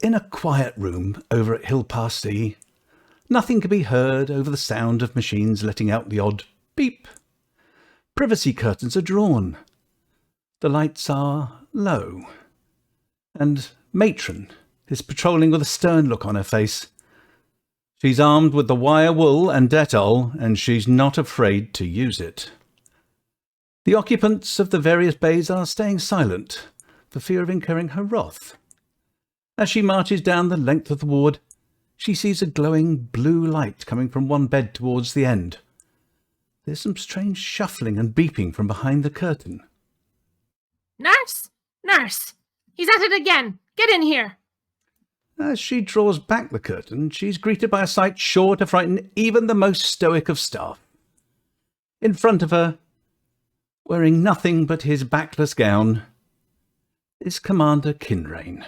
In a quiet room over at Hill Past Sea, nothing can be heard over the sound of machines letting out the odd beep. Privacy curtains are drawn. The lights are low. And Matron is patrolling with a stern look on her face. She's armed with the wire wool and Dettol, and she's not afraid to use it. The occupants of the various bays are staying silent, for fear of incurring her wrath. As she marches down the length of the ward, she sees a glowing blue light coming from one bed towards the end. There's some strange shuffling and beeping from behind the curtain. Nurse! Nurse! He's at it again! Get in here! As she draws back the curtain, she's greeted by a sight sure to frighten even the most stoic of staff. In front of her, wearing nothing but his backless gown, is Commander Kinrain.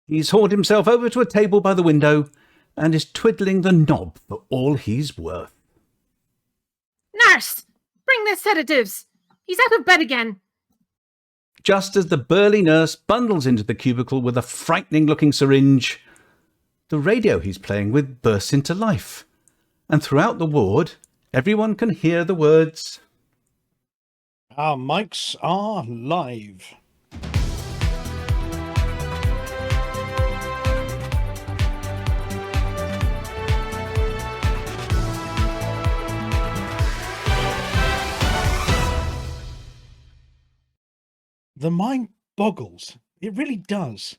He's hauled himself over to a table by the window and is twiddling the knob for all he's worth. Nurse! Bring the sedatives! He's out of bed again! Just as the burly nurse bundles into the cubicle with a frightening-looking syringe, the radio he's playing with bursts into life, and throughout the ward, everyone can hear the words, "Our mics are live." The mind boggles. It really does.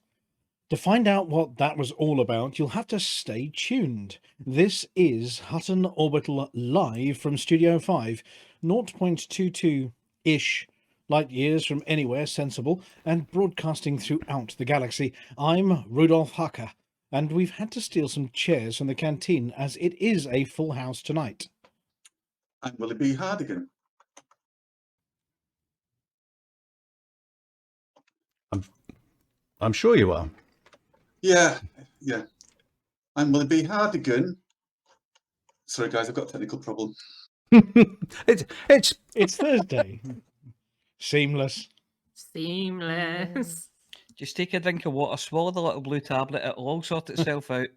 To find out what that was all about, you'll have to stay tuned. This is Hutton Orbital live from Studio 5, 0.22-ish light years from anywhere sensible, and broadcasting throughout the galaxy. I'm Rudolph Hucker, and we've had to steal some chairs from the canteen as it is a full house tonight. I'm Willie B. Hardigan. I'm sure you are. Yeah. I'm Willie B. Hardigan. Sorry, guys, I've got a technical problem. It's Thursday. Seamless. Just take a drink of water, swallow the little blue tablet, it'll all sort itself out.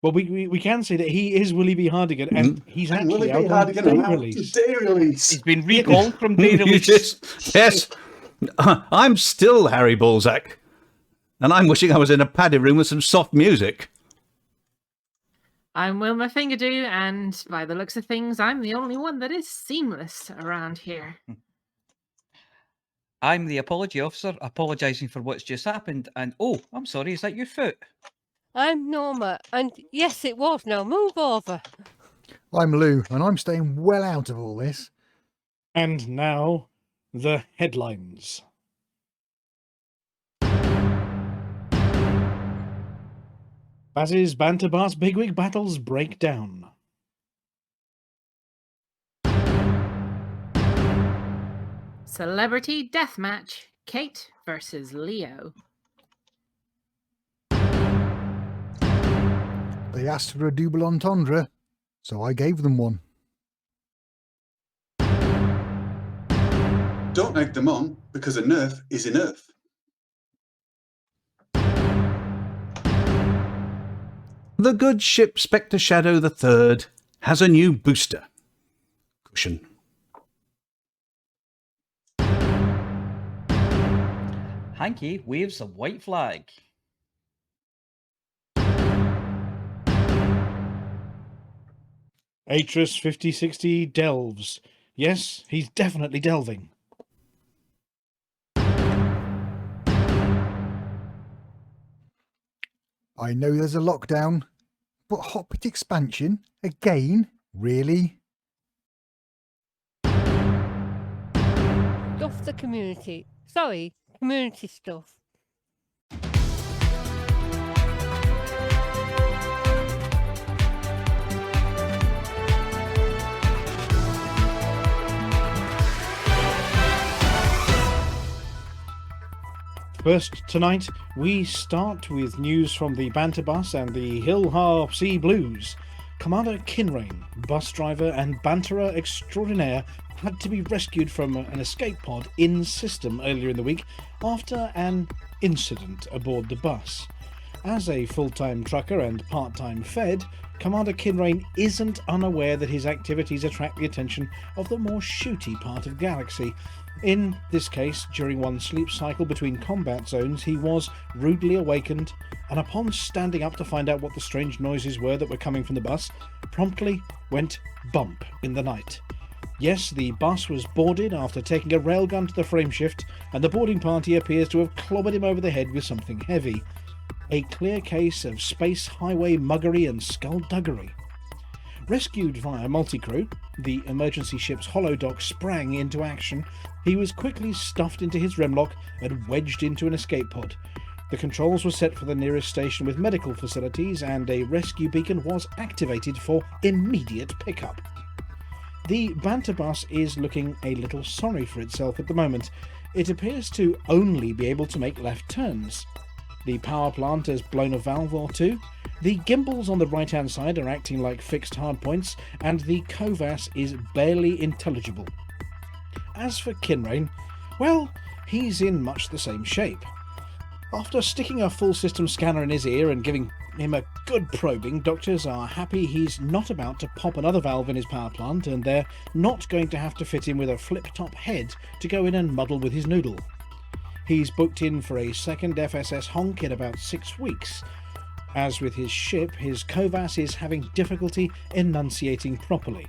Well, we can say that he is Willie B. Hardigan, and he's I'm Willie actually B. out on Hardigan. day I'm out release. to day release. He's been recalled from day release. Yes. I'm still Harry Balzac, and I'm wishing I was in a padded room with some soft music. I'm Wilma Fingerdew, and by the looks of things, I'm the only one that is seamless around here. I'm the apology officer, apologising for what's just happened, and oh, I'm sorry, is that your foot? I'm Norma, and yes, it was. Now move over. I'm Lou, and I'm staying well out of all this. And now, the headlines. Baz's Banter Bar's Bigwig battles break down. Celebrity Deathmatch, Kate versus Leo. They asked for a double entendre, so I gave them one. Don't egg them on, because a nerf is a nerf. The good ship Spectre Shadow III has a new booster cushion. Hanky waves a white flag. Atris 5060 delves. Yes, he's definitely delving. I know there's a lockdown, but Hot Pit expansion? Again? Really? Stuff the community. Sorry, community stuff. First tonight, we start with news from the Banter Bus and the Hill Harp Sea Blues. Commander Kinrain, bus driver and banterer extraordinaire, had to be rescued from an escape pod in system earlier in the week after an incident aboard the bus. As a full-time trucker and part-time Fed, Commander Kinrain isn't unaware that his activities attract the attention of the more shooty part of the galaxy. In this case, during one sleep cycle between combat zones, he was rudely awakened, and upon standing up to find out what the strange noises were that were coming from the bus, promptly went bump in the night. Yes, the bus was boarded after taking a railgun to the frameshift, and the boarding party appears to have clobbered him over the head with something heavy. A clear case of space highway muggery and skullduggery. Rescued via multicrew, the emergency ship's holodock sprang into action. He was quickly stuffed into his remlock and wedged into an escape pod. The controls were set for the nearest station with medical facilities, and a rescue beacon was activated for immediate pickup. The banter bus is looking a little sorry for itself at the moment. It appears to only be able to make left turns. The power plant has blown a valve or two, the gimbals on the right hand side are acting like fixed hardpoints, and the COVAS is barely intelligible. As for Kinrain, well, he's in much the same shape. After sticking a full system scanner in his ear and giving him a good probing, doctors are happy he's not about to pop another valve in his power plant, and they're not going to have to fit him with a flip-top head to go in and muddle with his noodle. He's booked in for a second FSS honk in about 6 weeks. As with his ship, his COVAS is having difficulty enunciating properly.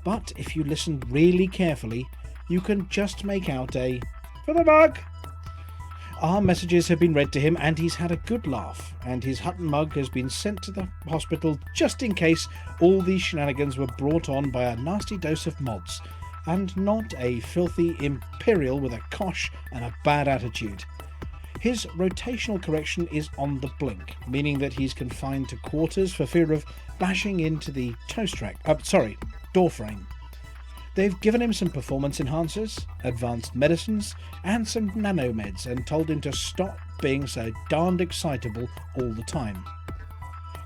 But if you listen really carefully, you can just make out a "for the mug." Our messages have been read to him, and he's had a good laugh, and his Hutton mug has been sent to the hospital just in case all these shenanigans were brought on by a nasty dose of mods, and not a filthy imperial with a cosh and a bad attitude. His rotational correction is on the blink, meaning that he's confined to quarters for fear of bashing into the door frame. They've given him some performance enhancers, advanced medicines, and some nanomeds, and told him to stop being so darned excitable all the time.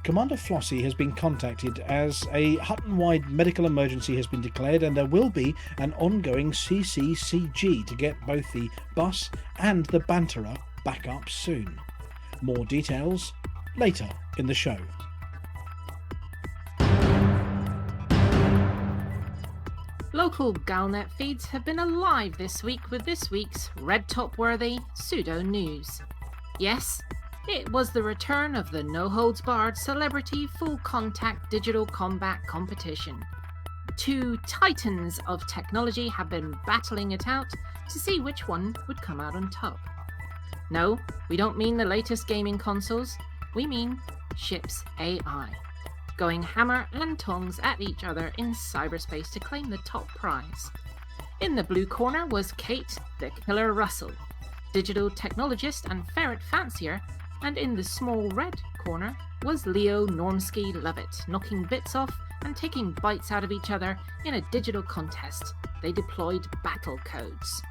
Commander Flossy has been contacted as a Hutton-wide medical emergency has been declared, and there will be an ongoing CCCG to get both the bus and the banterer back up soon. More details later in the show. Local Galnet feeds have been alive this week with this week's red top-worthy pseudo news. Yes, it was the return of the no-holds-barred celebrity full-contact digital combat competition. Two titans of technology have been battling it out to see which one would come out on top. No, we don't mean the latest gaming consoles, we mean ships AI, going hammer and tongs at each other in cyberspace to claim the top prize. In the blue corner was Kate the Killer Russell, digital technologist and ferret fancier, and in the small red corner was Leo Normsky Lovett, knocking bits off and taking bites out of each other in a digital contest. They deployed battle codes.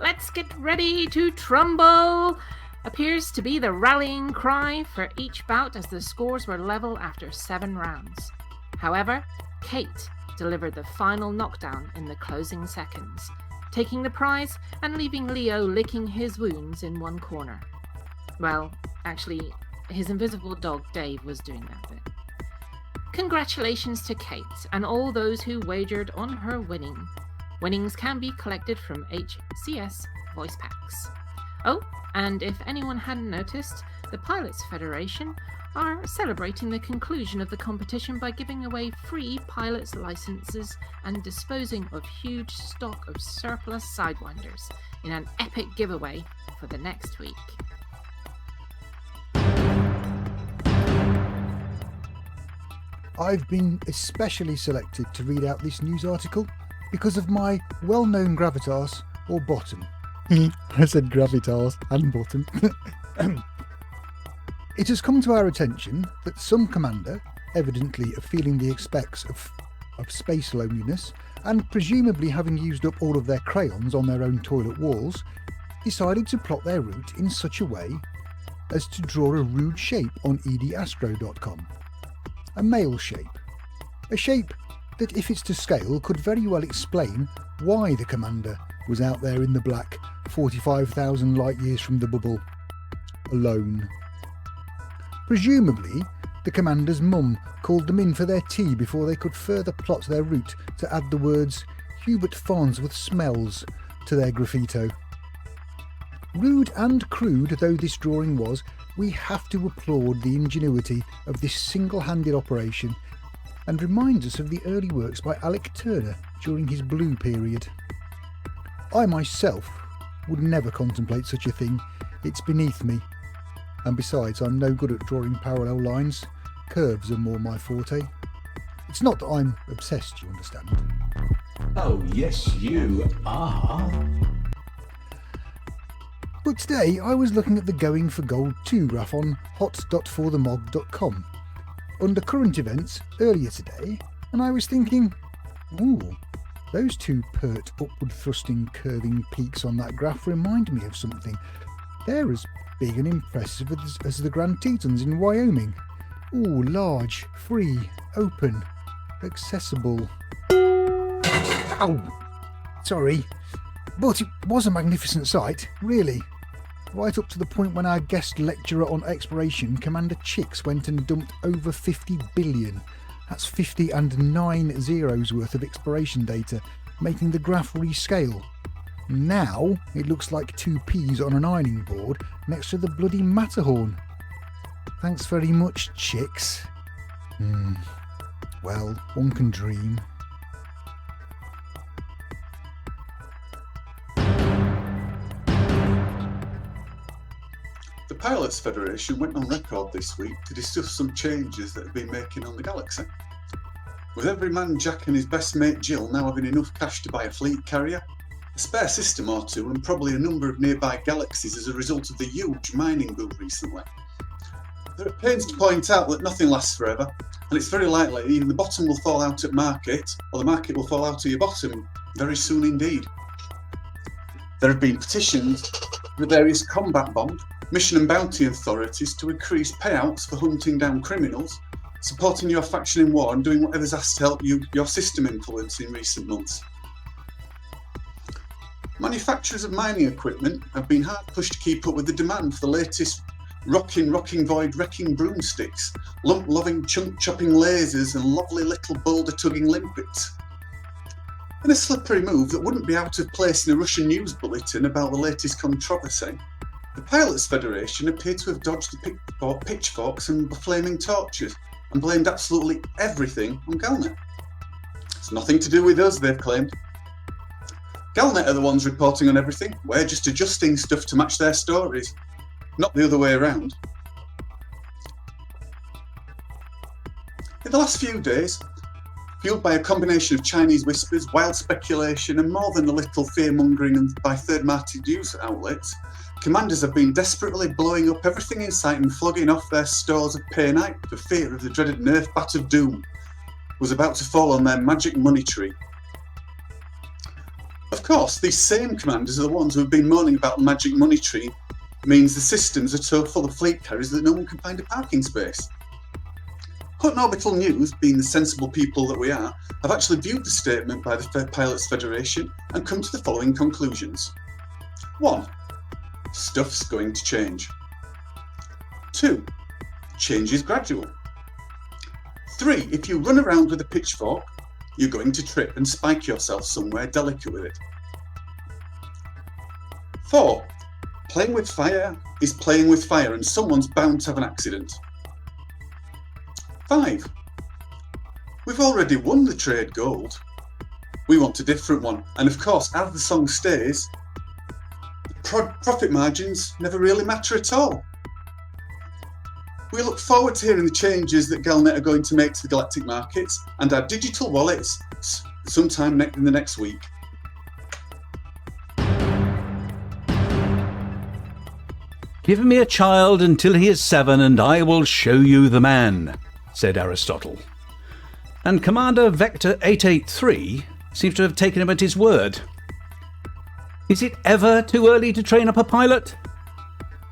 "Let's get ready to trumble!" appears to be the rallying cry for each bout as the scores were level after 7 rounds. However, Kate delivered the final knockdown in the closing seconds, taking the prize and leaving Leo licking his wounds in one corner. Well, actually, his invisible dog Dave was doing that bit. Congratulations to Kate and all those who wagered on her winning. Winnings can be collected from HCS voice packs. Oh, and if anyone hadn't noticed, the Pilots Federation are celebrating the conclusion of the competition by giving away free pilots licenses and disposing of huge stock of surplus Sidewinders in an epic giveaway for the next week. I've been especially selected to read out this news article because of my well-known gravitas, or bottom. I said gravitas and bottom. It has come to our attention that some commander, evidently feeling the effects of space loneliness, and presumably having used up all of their crayons on their own toilet walls, decided to plot their route in such a way as to draw a rude shape on edastro.com. A male shape, A shape that, if it's to scale, could very well explain why the commander was out there in the black, 45,000 light years from the bubble, alone. Presumably, the commander's mum called them in for their tea before they could further plot their route to add the words Hubert Farnsworth smells to their graffito. Rude and crude though this drawing was, we have to applaud the ingenuity of this single-handed operation and reminds us of the early works by Alec Turner during his Blue period. I myself would never contemplate such a thing. It's beneath me. And besides, I'm no good at drawing parallel lines. Curves are more my forte. It's not that I'm obsessed, you understand. Oh, yes, you are. But today I was looking at the Going for Gold 2 graph on hot.forthemog.com under current events earlier today, and I was thinking, ooh, those two pert, upward thrusting, curving peaks on that graph remind me of something. They're as big and impressive as the Grand Tetons in Wyoming. Ooh, large, free, open, accessible. Ow! Sorry, but it was a magnificent sight, really. Right up to the point when our guest lecturer on exploration, Commander Chix, went and dumped over 50 billion. That's 50 and 9 zeros worth of exploration data, making the graph rescale. Now it looks like two peas on an ironing board next to the bloody Matterhorn. Thanks very much, Chix. Well, one can dream. The Pilots Federation went on record this week to discuss some changes that have been making on the galaxy. With every man Jack and his best mate Jill now having enough cash to buy a fleet carrier, a spare system or two, and probably a number of nearby galaxies as a result of the huge mining boom recently, there are pains to point out that nothing lasts forever, and it's very likely either the bottom will fall out at market, or the market will fall out of your bottom very soon indeed. There have been petitions for various combat bond, mission and bounty authorities to increase payouts for hunting down criminals, supporting your faction in war and doing whatever's asked to help your system influence in recent months. Manufacturers of mining equipment have been hard pushed to keep up with the demand for the latest rocking void wrecking broomsticks, lump-loving chunk-chopping lasers and lovely little boulder-tugging limpets. In a slippery move that wouldn't be out of place in a Russian news bulletin about the latest controversy, the Pilots Federation appeared to have dodged the pitchforks and the flaming torches and blamed absolutely everything on Galnet. It's nothing to do with us, they've claimed. Galnet are the ones reporting on everything. We're just adjusting stuff to match their stories, not the other way around. In the last few days, fueled by a combination of Chinese whispers, wild speculation, and more than a little fear-mongering by third-party news outlets, commanders have been desperately blowing up everything in sight and flogging off their stores of paynite for fear of the dreaded nerf bat of doom was about to fall on their magic money tree. Of course, these same commanders are the ones who have been moaning about the magic money tree means the systems are so full of fleet carriers that no one can find a parking space. Hutton Orbital News, being the sensible people that we are, have actually viewed the statement by the Pilots Federation and come to the following conclusions. 1. Stuff's going to change. 2. Change is gradual. 3. If you run around with a pitchfork, you're going to trip and spike yourself somewhere delicate with it. 4. Playing with fire is playing with fire and someone's bound to have an accident. 5. We've already won the trade gold. We want a different one, and of course, as the song stays, profit margins never really matter at all. We look forward to hearing the changes that Galnet are going to make to the galactic markets and our digital wallets sometime in the next week. Give me a child until he is 7 and I will show you the man, said Aristotle. And Commander Vector 883 seems to have taken him at his word. Is it ever too early to train up a pilot?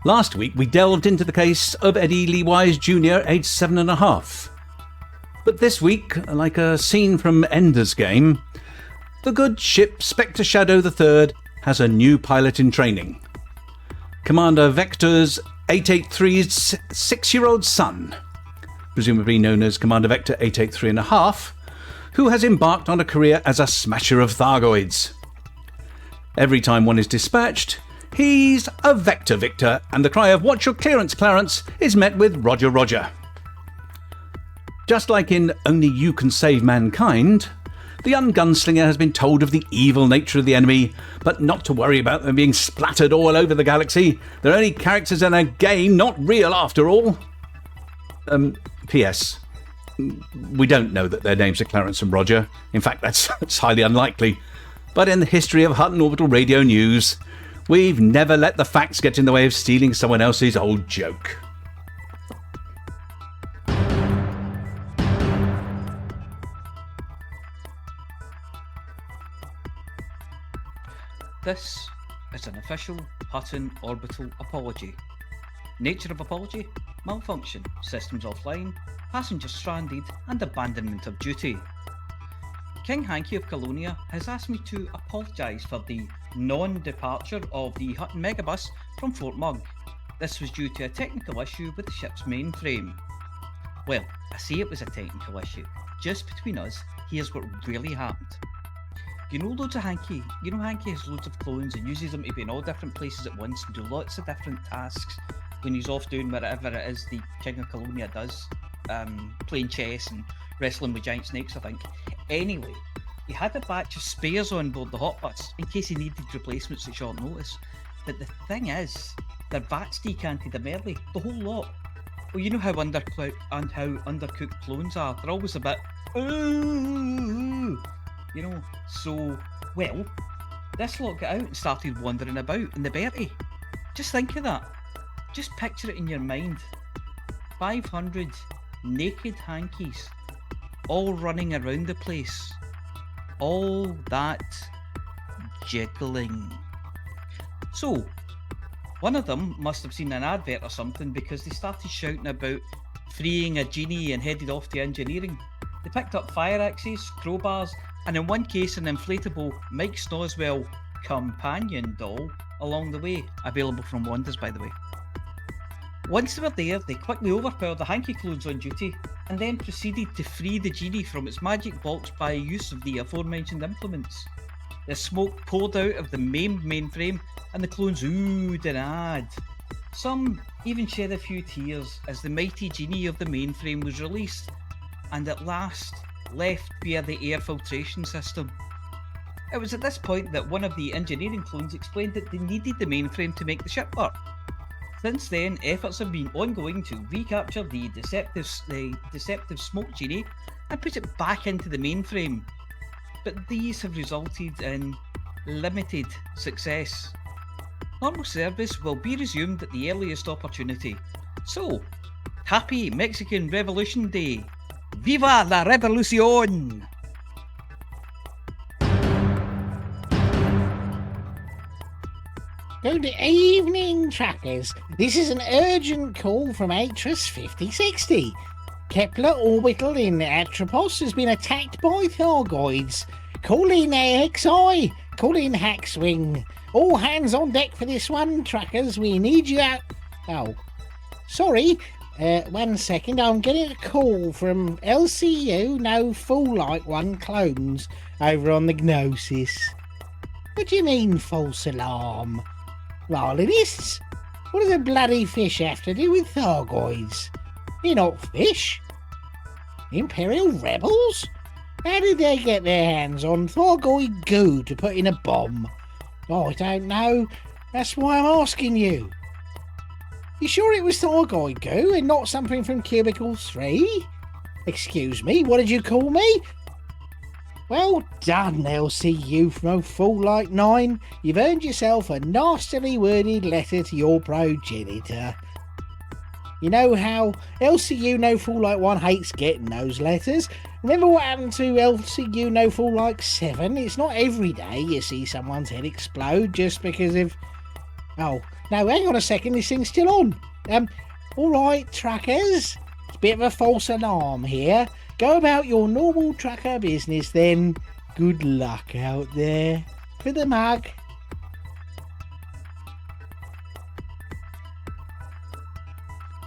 Last week we delved into the case of Eddie Lee Wise Jr., aged 7.5. But this week, like a scene from Ender's Game, the good ship Spectre Shadow III has a new pilot in training. Commander Vector's 883's 6-year-old son, presumably known as Commander Vector 883.5, who has embarked on a career as a smasher of Thargoids. Every time one is dispatched, he's a Vector Victor, and the cry of "Watch your clearance, Clarence" is met with "Roger, Roger." Just like in Only You Can Save Mankind, the young gunslinger has been told of the evil nature of the enemy, but not to worry about them being splattered all over the galaxy. They're only characters in a game, not real after all. P.S. We don't know that their names are Clarence and Roger. In fact, that's highly unlikely. But in the history of Hutton Orbital Radio News, we've never let the facts get in the way of stealing someone else's old joke. This is an official Hutton Orbital apology. Nature of apology: malfunction, systems offline, passengers stranded, and abandonment of duty. King Hanky of Colonia has asked me to apologise for the non-departure of the Hutton Megabus from Fort Mugg. This was due to a technical issue with the ship's mainframe. Well, I say it was a technical issue. Just between us, here's what really happened. You know Hanky has loads of clones and uses them to be in all different places at once and do lots of different tasks when he's off doing whatever it is the King of Colonia does, playing chess and wrestling with giant snakes, I think. Anyway, he had a batch of spares on board the hot bus in case he needed replacements at short notice. But the thing is, their VATs decanted them early, the whole lot. Well, you know how undercooked clones are. They're always a bit, you know, so, well, this lot got out and started wandering about in the Bertie. Just think of that. Just picture it in your mind. 500 naked hankies, all running around the place. All that jiggling. So, one of them must have seen an advert or something because they started shouting about freeing a genie and headed off to engineering. They picked up fire axes, crowbars, and in one case an inflatable Mike Snoswell companion doll along the way, available from Wonders by the way. Once they were there, they quickly overpowered the hanky clones on duty and then proceeded to free the genie from its magic box by use of the aforementioned implements. The smoke poured out of the mainframe and the clones oohed and ahed. Some even shed a few tears as the mighty genie of the mainframe was released and at last left via the air filtration system. It was at this point that one of the engineering clones explained that they needed the mainframe to make the ship work. Since then, efforts have been ongoing to recapture the deceptive smoke genie and put it back into the mainframe, but these have resulted in limited success. Normal service will be resumed at the earliest opportunity. So, happy Mexican Revolution Day! Viva la Revolucion! Good evening, trackers. This is an urgent call from Atris 5060. Kepler Orbital in Atropos has been attacked by Thargoids. Call in AXI. Call in Hackswing. All hands on deck for this one, trackers. We need you out. Oh, sorry. 1 second. I'm getting a call from LCU No Fool Like One clones over on the Gnosis. What do you mean, false alarm? Rollidists? What does a bloody fish have to do with Thargoids? You're not fish. Imperial rebels? How did they get their hands on Thargoid goo to put in a bomb? I don't know. That's why I'm asking you. You sure it was Thargoid goo and not something from Cubicle 3? Excuse me, what did you call me? Well done, LCU from a fool like 9. You've earned yourself a nastily worded letter to your progenitor. You know how LCU No Fool Like 1 hates getting those letters? Remember what happened to LCU No Fool Like 7? It's not every day you see someone's head explode just because of... Oh, no, hang on a second, this thing's still on. Alright, trackers. It's a bit of a false alarm here. Go about your normal tracker business then. Good luck out there. For the mug.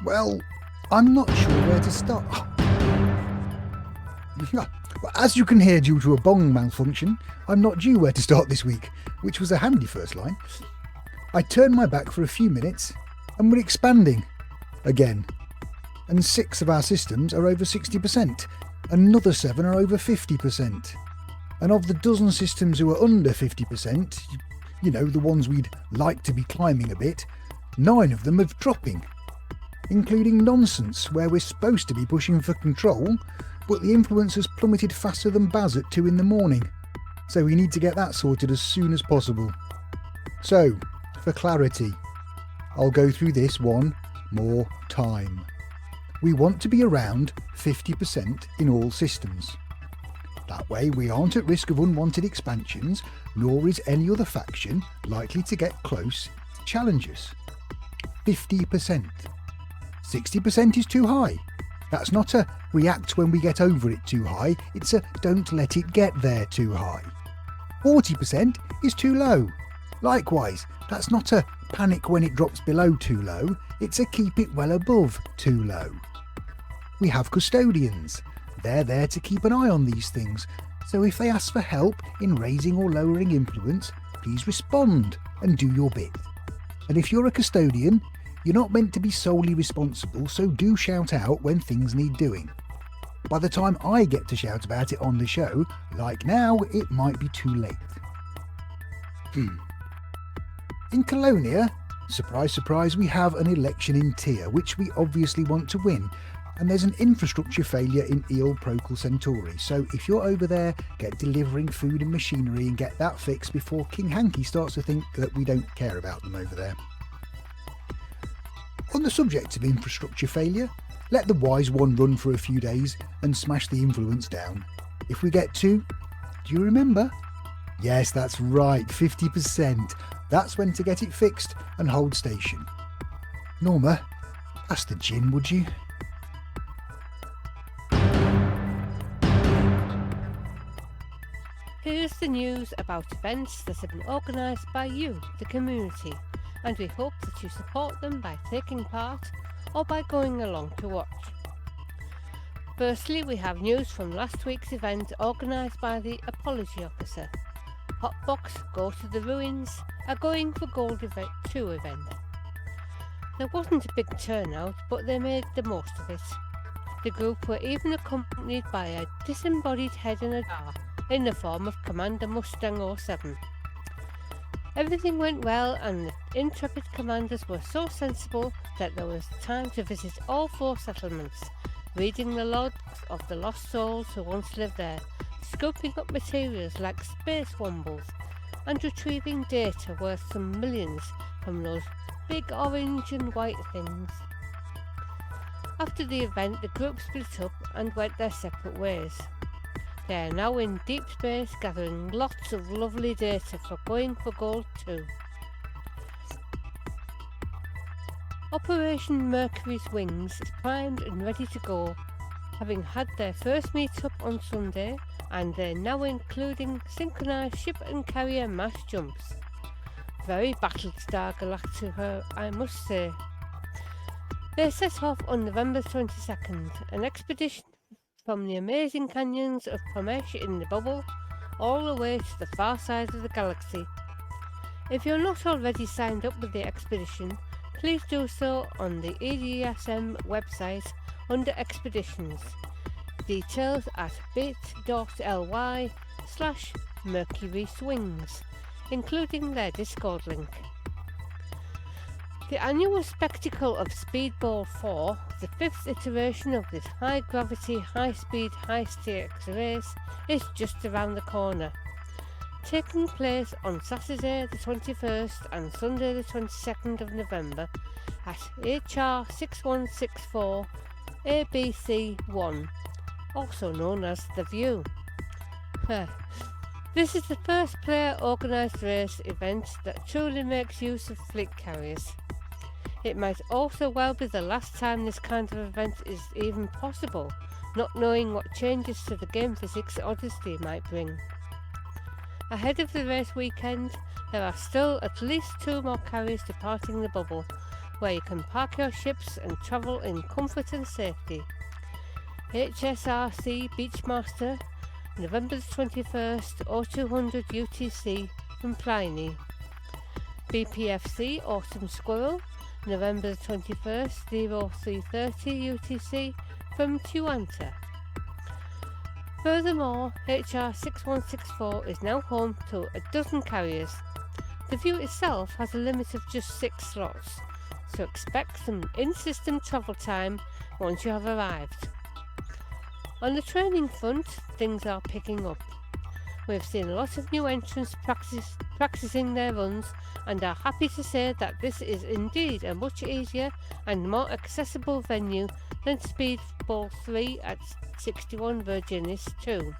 Well, I'm not sure where to start. As you can hear, due to a bong malfunction, I'm not due where to start this week, which was a handy first line. I turned my back for a few minutes and we're expanding again. And 6 of our systems are over 60%. Another 7 are over 50%. And of the dozen systems who are under 50%, you know, the ones we'd like to be climbing a bit, 9 of them are dropping. Including Nonsense, where we're supposed to be pushing for control, but the influence has plummeted faster than Baz at 2 in the morning. So we need to get that sorted as soon as possible. So, for clarity, I'll go through this one more time. We want to be around 50% in all systems. That way we aren't at risk of unwanted expansions, nor is any other faction likely to get close to challenge us. 50%. 60% is too high. That's not a react when we get over it too high, it's a don't let it get there too high. 40% is too low. Likewise, that's not a panic when it drops below too low, it's a keep it well above too low. We have custodians. They're there to keep an eye on these things, so if they ask for help in raising or lowering influence, please respond and do your bit. And if you're a custodian, you're not meant to be solely responsible, so do shout out when things need doing. By the time I get to shout about it on the show, like now, it might be too late. In Colonia, surprise surprise, we have an election in Tyr, which we obviously want to win, and there's an infrastructure failure in Eel Procol Centauri, so if you're over there, get delivering food and machinery and get that fixed before King Hanky starts to think that we don't care about them over there. On the subject of infrastructure failure, let the wise one run for a few days and smash the influence down. If we get to, do you remember? Yes, that's right, 50%. That's when to get it fixed and hold station. Norma, pass the gin, would you? Here's the news about events that have been organised by you, the community, and we hope that you support them by taking part or by going along to watch. Firstly, we have news from last week's event organised by the Apology Officer. Hotbox Go to the Ruins, a Going for Gold 2 event. There wasn't a big turnout, but they made the most of it. The group were even accompanied by a disembodied head in a jar in the form of Commander Mustang 07. Everything went well, and the intrepid commanders were so sensible that there was time to visit all 4 settlements, reading the logs of the lost souls who once lived there, scooping up materials like space wombles, and retrieving data worth some millions from those big orange and white things. After the event, the group split up and went their separate ways. They are now in deep space gathering lots of lovely data for Going for Gold 2. Operation Mercury's Wings is primed and ready to go, having had their first meet-up on Sunday, and they're now including synchronised ship and carrier mass jumps. Very Battlestar Galactica, I must say. They set off on November 22nd, an expedition from the amazing canyons of Pomesh in the Bubble, all the way to the far side of the galaxy. If you're not already signed up with the expedition, please do so on the EDSM website under Expeditions. Details at bit.ly/mercuryswings, including their Discord link. The annual spectacle of Speedball 4, the 5th iteration of this high-gravity, high-speed, high-stakes race, is just around the corner. Taking place on Saturday the 21st and Sunday the 22nd of November at HR 6164 ABC1, also known as The View. This is the first player organised race event that truly makes use of fleet carriers. It might also well be the last time this kind of event is even possible, not knowing what changes to the game physics Odyssey might bring. Ahead of the race weekend, there are still at least 2 more carriers departing the bubble, where you can park your ships and travel in comfort and safety. HSRC Beachmaster, November the 21st, 0200 UTC from Pliny. BPFC Autumn Squirrel, November the 21st, 0330 UTC from Tuanta. Furthermore, HR 6164 is now home to a dozen carriers. The view itself has a limit of just 6 slots, so expect some in-system travel time once you have arrived. On the training front, things are picking up. We've seen a lot of new entrants practicing their runs and are happy to say that this is indeed a much easier and more accessible venue than Speedball 3 at 61 Virginis 2.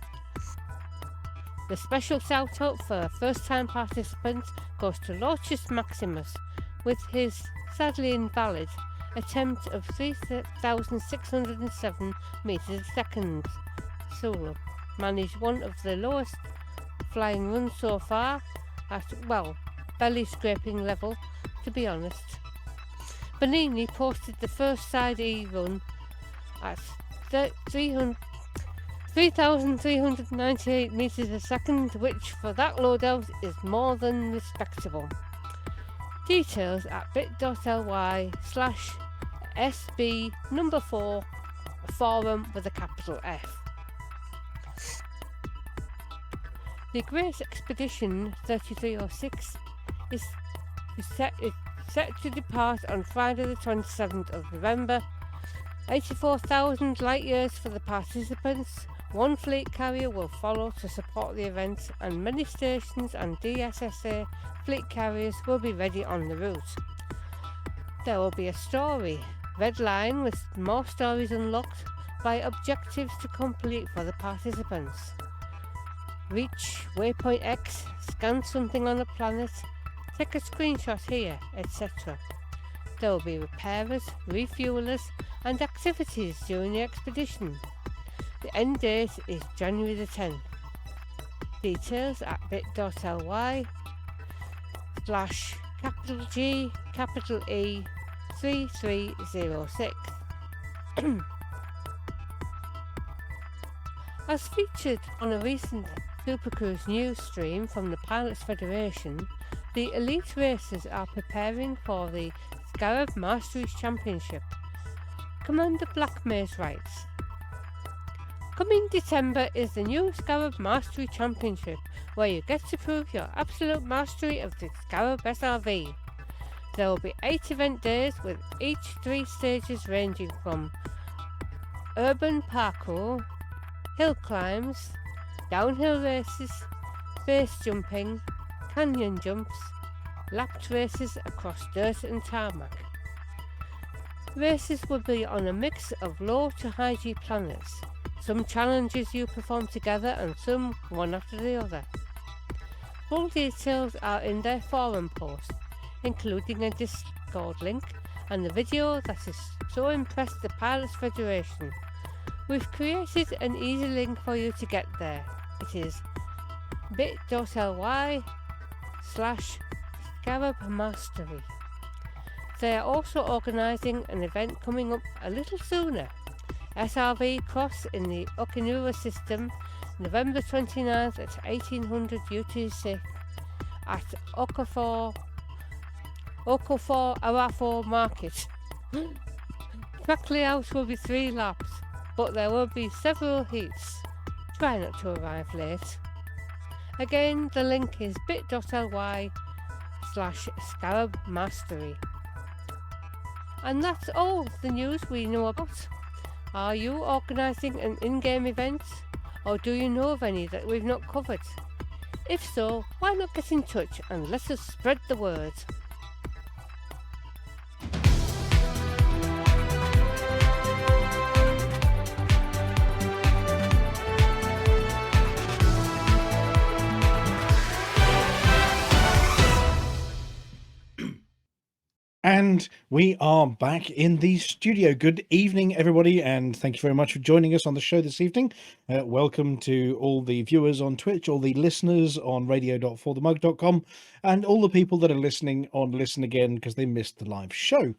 The special shout out for a first time participant goes to Lorchus Maximus with his sadly invalid attempt of 3,607 metres a second. Solo managed one of the lowest flying runs so far at, well, belly scraping level, to be honest. Bonini posted the first side E run at 3,398 metres a second, which for that loadout is more than respectable. Details at bit.ly/SB number 4 forum with a capital F. The Grace Expedition 3306 is set to depart on Friday the 27th of November. 84,000 light years for the participants. 1 fleet carrier will follow to support the event, and many stations and DSSA fleet carriers will be ready on the route. There will be a story, red line with more stories unlocked by objectives to complete for the participants. Reach Waypoint X, scan something on a planet, take a screenshot here, etc. There will be repairers, refuelers and activities during the expedition. The end date is January the 10th. Details at bit.ly/G E 3306. As featured on a recent Supercruise news stream from the Pilots Federation, the elite racers are preparing for the Scarab Masteries Championship. Commander Blackmaze writes, "Coming December is the new Scarab Mastery Championship, where you get to prove your absolute mastery of the Scarab SRV. There will be 8 event days with each 3 stages ranging from urban parkour, hill climbs, downhill races, base jumping, canyon jumps, lapped races across dirt and tarmac. Races will be on a mix of low to high G planets. Some challenges you perform together and some one after the other. Full details are in their forum post, including a Discord link and the video that has so impressed the Pilots Federation. We've created an easy link for you to get there. It is bit.ly/Scarab Mastery. They are also organising an event coming up a little sooner. SRV Cross in the Okinura system, November 29th at 1800 UTC at Okafor Arafo Market. Track layout will be 3 laps, but there will be several heats. Try not to arrive late. Again, the link is bit.ly/Scarab Mastery. And that's all the news we know about. Are you organising an in-game event? Or do you know of any that we've not covered? If so, why not get in touch and let us spread the word? And we are back in the studio. Good evening, everybody, and thank you very much for joining us on the show this evening. Welcome to all the viewers on Twitch, all the listeners on radio.forthemug.com, and all the people that are listening on Listen Again because they missed the live show.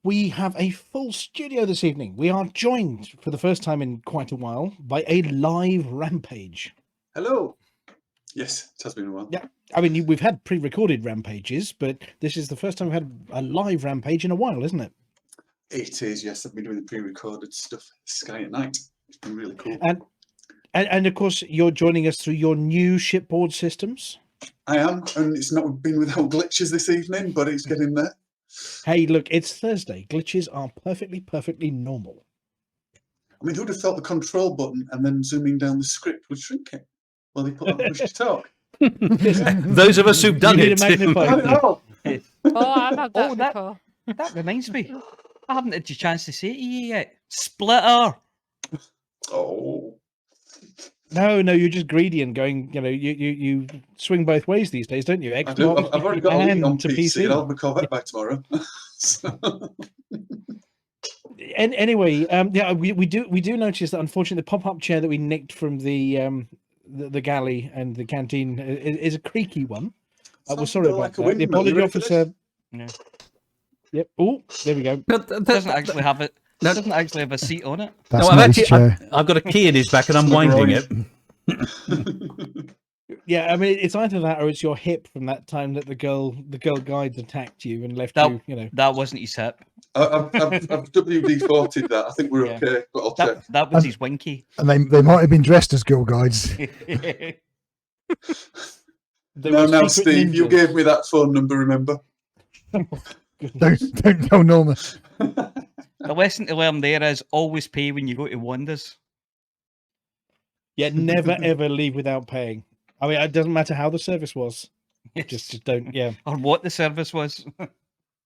We have a full studio this evening. We are joined for the first time in quite a while by a live Rampage. Hello. Yes, it has been a while. Yeah, I mean, we've had pre-recorded Rampages, but this is the first time we've had a live Rampage in a while, isn't it? It is, yes. I've been doing the pre-recorded stuff, Sky at night. It's been really cool. And of course, you're joining us through your new shipboard systems. I am, and it's not been without glitches this evening, but it's getting there. Hey, look, it's Thursday. Glitches are perfectly normal. I mean, who'd have thought the control button and then zooming down the script would shrink it? Well, they put on push to talk. Those of us who've done You need it. a magnifying glass. Oh, I've had that that- before. That reminds me. I haven't had a chance to say it to you yet. Splitter. Oh. No, you're just greedy and going, you swing both ways these days, don't you? I do. Xbox I've already got a link and on to PC, and I'll have a Corvette by tomorrow. So- And anyway, we do notice that unfortunately the pop-up chair that we nicked from the galley and the canteen is a creaky one. We're Sounds sorry a bit about like a that. The windmill. You apology ready for this? officer. Yeah. Yep. Oh, there we go. Doesn't actually have it. No. Doesn't actually have a seat on it. That's No, not his chair. I've got a key in his back and I'm winding it. Yeah, I mean it's either that or it's your hip from that time that the girl guides attacked you and left That- you. That wasn't his hip. I've WD-40'd that. I think we're Yeah. okay, but I'll check. That was his winky. And they might have been dressed as girl guides. They Now, were secret Steve, you ninjas. gave me that phone number, remember? Don't tell Norma. The lesson to learn there is always pay when you go to Wonders. Yeah, never ever leave without paying. I mean, it doesn't matter how the service was. Just don't. Yeah. Or what the service was.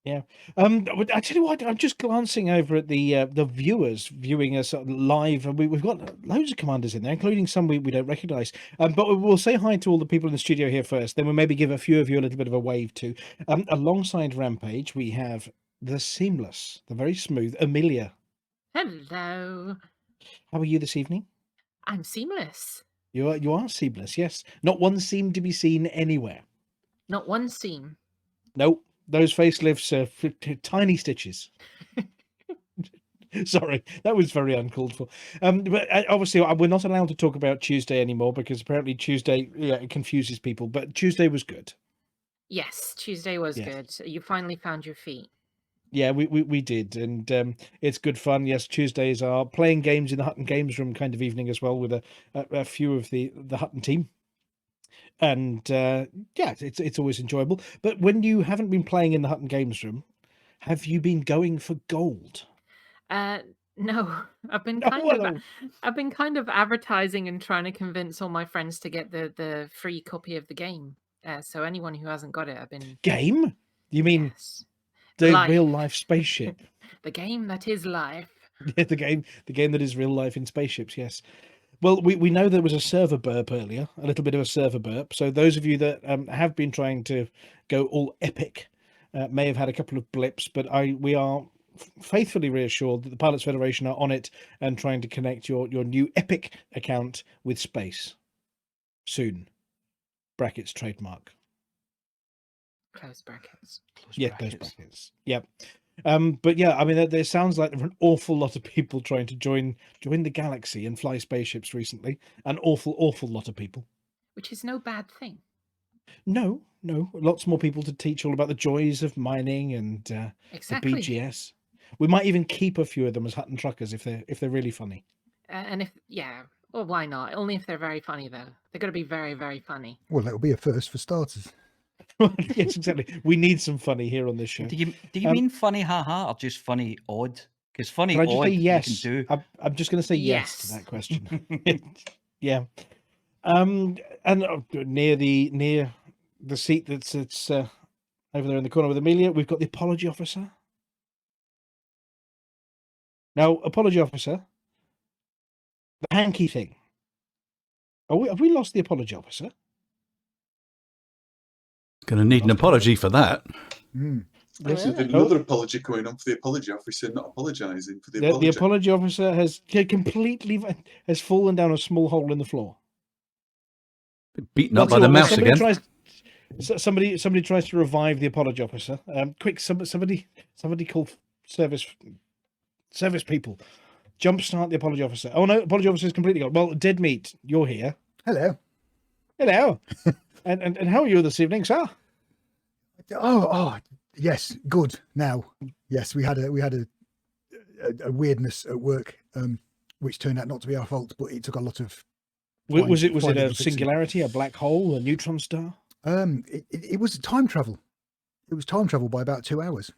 But I tell you what, I'm just glancing over at the viewers viewing us live, and we've got loads of commanders in there, including some we don't recognise. But we'll say hi to all the people in the studio here first. Then we'll maybe give a few of you a little bit of a wave too. Alongside Rampage, we have the seamless, the very smooth Amelia. Hello. How are you this evening? I'm seamless. You are seamless, yes. Not one seam to be seen anywhere. Not one seam. Nope. Those facelifts are tiny stitches. Sorry, that was very uncalled for. But obviously, we're not allowed to talk about Tuesday anymore because apparently Tuesday it confuses people. But Tuesday was good. Yes, Tuesday was Yes. good. You finally found your feet. Yeah, we did, and it's good fun. Yes, Tuesdays are playing games in the Hutton Games Room kind of evening as well with a few of the Hutton team. And yeah, it's always enjoyable. But when you haven't been playing in the Hutton Games Room, have you been going for gold? No, I've been I've been kind of advertising and trying to convince all my friends to get the free copy of the game. So anyone who hasn't got it, I've been Game? You mean yes, the life. real life spaceship? the game that is life. Yeah, the game that is real life in spaceships. Yes. Well, we know there was a server burp earlier, a little bit of a server burp. So those of you that have been trying to go all epic may have had a couple of blips, but we are faithfully reassured that the Pilots Federation are on it and trying to connect your new epic account with space soon. Brackets trademark. Close brackets. Yeah, those brackets. Yep. But yeah, I mean, there sounds like there are an awful lot of people trying to join the galaxy and fly spaceships recently. An awful lot of people. Which is no bad thing. No, lots more people to teach all about the joys of mining and Exactly. the BGS. We might even keep a few of them as Hutton truckers if they're really funny. And well, why not? Only if they're very funny, though. They're going to be very, very funny. Well, that'll be a first for starters. Yes, exactly. We need some funny here on this show. Do you mean funny haha or just funny odd? Because funny Can I just odd say yes? you can do. I'm just going to say yes to Yes. that question. Yeah. And near the seat that's over there in the corner with Amelia, we've got the apology officer. Now, apology officer, the hanky thing. Have we lost the apology officer? Going to need an apology for that. Mm. There's another apology going on for the apology officer not apologising for the apology. The apology officer has completely fallen down a small hole in the floor. Beaten up by the mouse again. Somebody tries to revive the apology officer. Quick! Somebody call service people. Jumpstart the apology officer. Oh no, apology officer is completely gone. Well, Dead Meat, you're here. Hello. Hello. and how are you this evening, sir? Oh, yes, good. Now, yes, we had a weirdness at work, which turned out not to be our fault, but it took a lot of. Was it a singularity, a black hole, a neutron star? It was time travel. It was time travel by about 2 hours.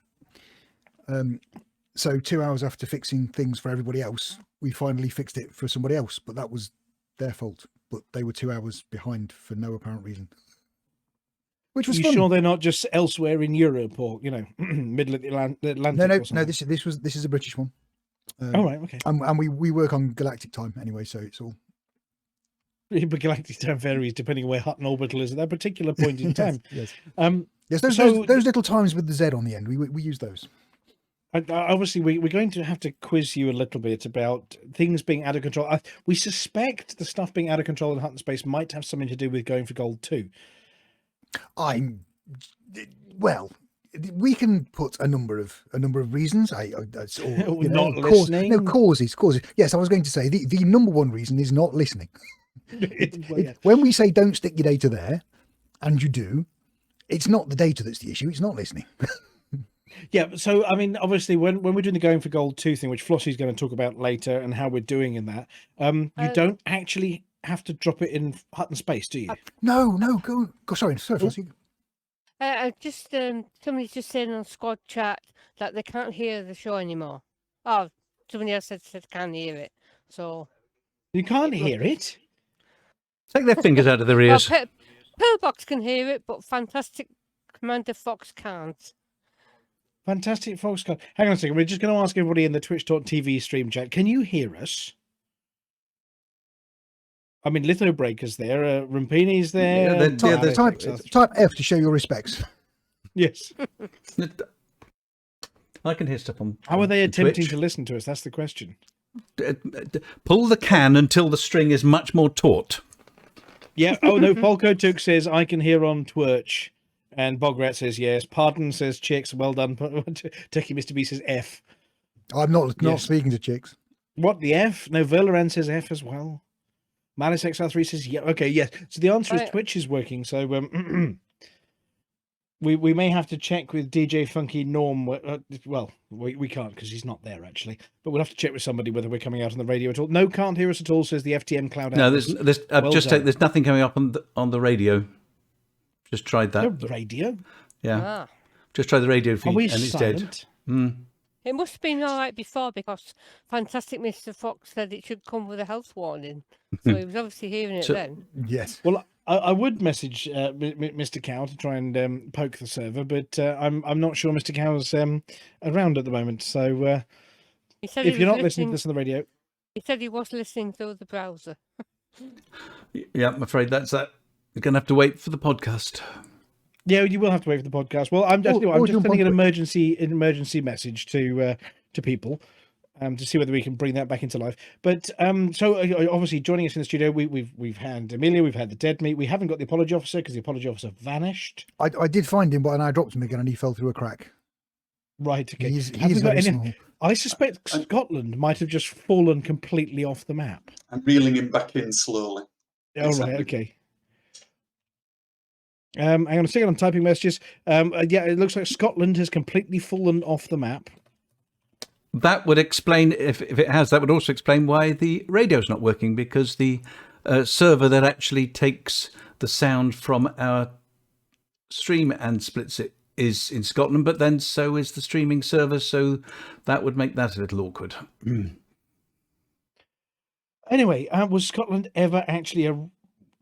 So 2 hours after fixing things for everybody else, we finally fixed it for somebody else, but that was their fault. But they were 2 hours behind for no apparent reason. Which was you fun. Sure they're not just elsewhere in Europe or middle of the Atlantic? No. This is a British one. Oh right, okay. And we work on galactic time anyway, so it's all. But galactic time varies depending on where Hutton Orbital is at that particular point in time. Yes. Yes. Yes. Those little times with the Z on the end, we use those. Obviously, we're going to have to quiz you a little bit about things being out of control. We suspect the stuff being out of control in Hutton Space might have something to do with going for gold too. Well, we can put a number of reasons. That's all, not listening. Causes. Yes, I was going to say the number one reason is not listening. When we say don't stick your data there, and you do, it's not the data that's the issue. It's not listening. Yeah, so I mean, obviously, when we're doing the going for gold 2 thing, which Flossy's going to talk about later, and how we're doing in that, you don't actually have to drop it in Hutton Space, do you? No. Go. Sorry, Flossie. Just somebody's just saying on Squad chat that they can't hear the show anymore. Oh, somebody else said can't hear it. So you can't hear it. Take their fingers out of their ears. Well, Pillbox can hear it, but Fantastic Commander Fox can't. Fantastic Fox can't. Hang on a second. We're just going to ask everybody in the Twitch.tv stream chat. Can you hear us? I mean, Litho Breaker's there. Rumpini's there. Type F to show your respects. Yes. I can hear stuff on. How are they attempting Twitch. to listen to us? That's the question. Pull the can until the string is much more taut. Yeah. Oh no. Polko Took says I can hear on Twitch, and Bograt says yes. Pardon says Chix. Well done. Techie Mr. B says F. I'm not speaking to Chix. What, the F? No. Verlaran says F as well. Malice XR3 says yeah. Okay. Yes. So the answer is Twitch is working. So we may have to check with DJ Funky Norm. Well, we can't because he's not there actually. But we'll have to check with somebody whether we're coming out on the radio at all. No, can't hear us at all. Says the FTM Cloud. No, there's nothing coming up on the radio. Just tried that. The radio. Yeah. Just try the radio feed, and it's dead. It must have been all right before because Fantastic Mr. Fox said it should come with a health warning. So he was obviously hearing it then. Yes. Well, I would message Mr. Cow to try and poke the server, but I'm not sure Mr. Cow's around at the moment. So if you're not listening to this on the radio, he said he was listening through the browser. Yeah, I'm afraid that's that. You're going to have to wait for the podcast. Yeah, you will have to wait for the podcast. Well, I'm just sending an emergency message to people to see whether we can bring that back into life. But so obviously joining us in the studio, we've had Amelia, we've had the Dead Meat. We haven't got the apology officer because the apology officer vanished. I did find him, but I dropped him again, and he fell through a crack. Right. Okay. He's very small. I suspect Scotland might have just fallen completely off the map. I'm reeling him back in slowly. Oh, right. Okay. I'm going to stick it on typing messages. Yeah, it looks like Scotland has completely fallen off the map. That would explain, if it has, that would also explain why the radio's not working, because the server that actually takes the sound from our stream and splits it is in Scotland, but then so is the streaming server, so that would make that a little awkward. Anyway, was Scotland ever actually a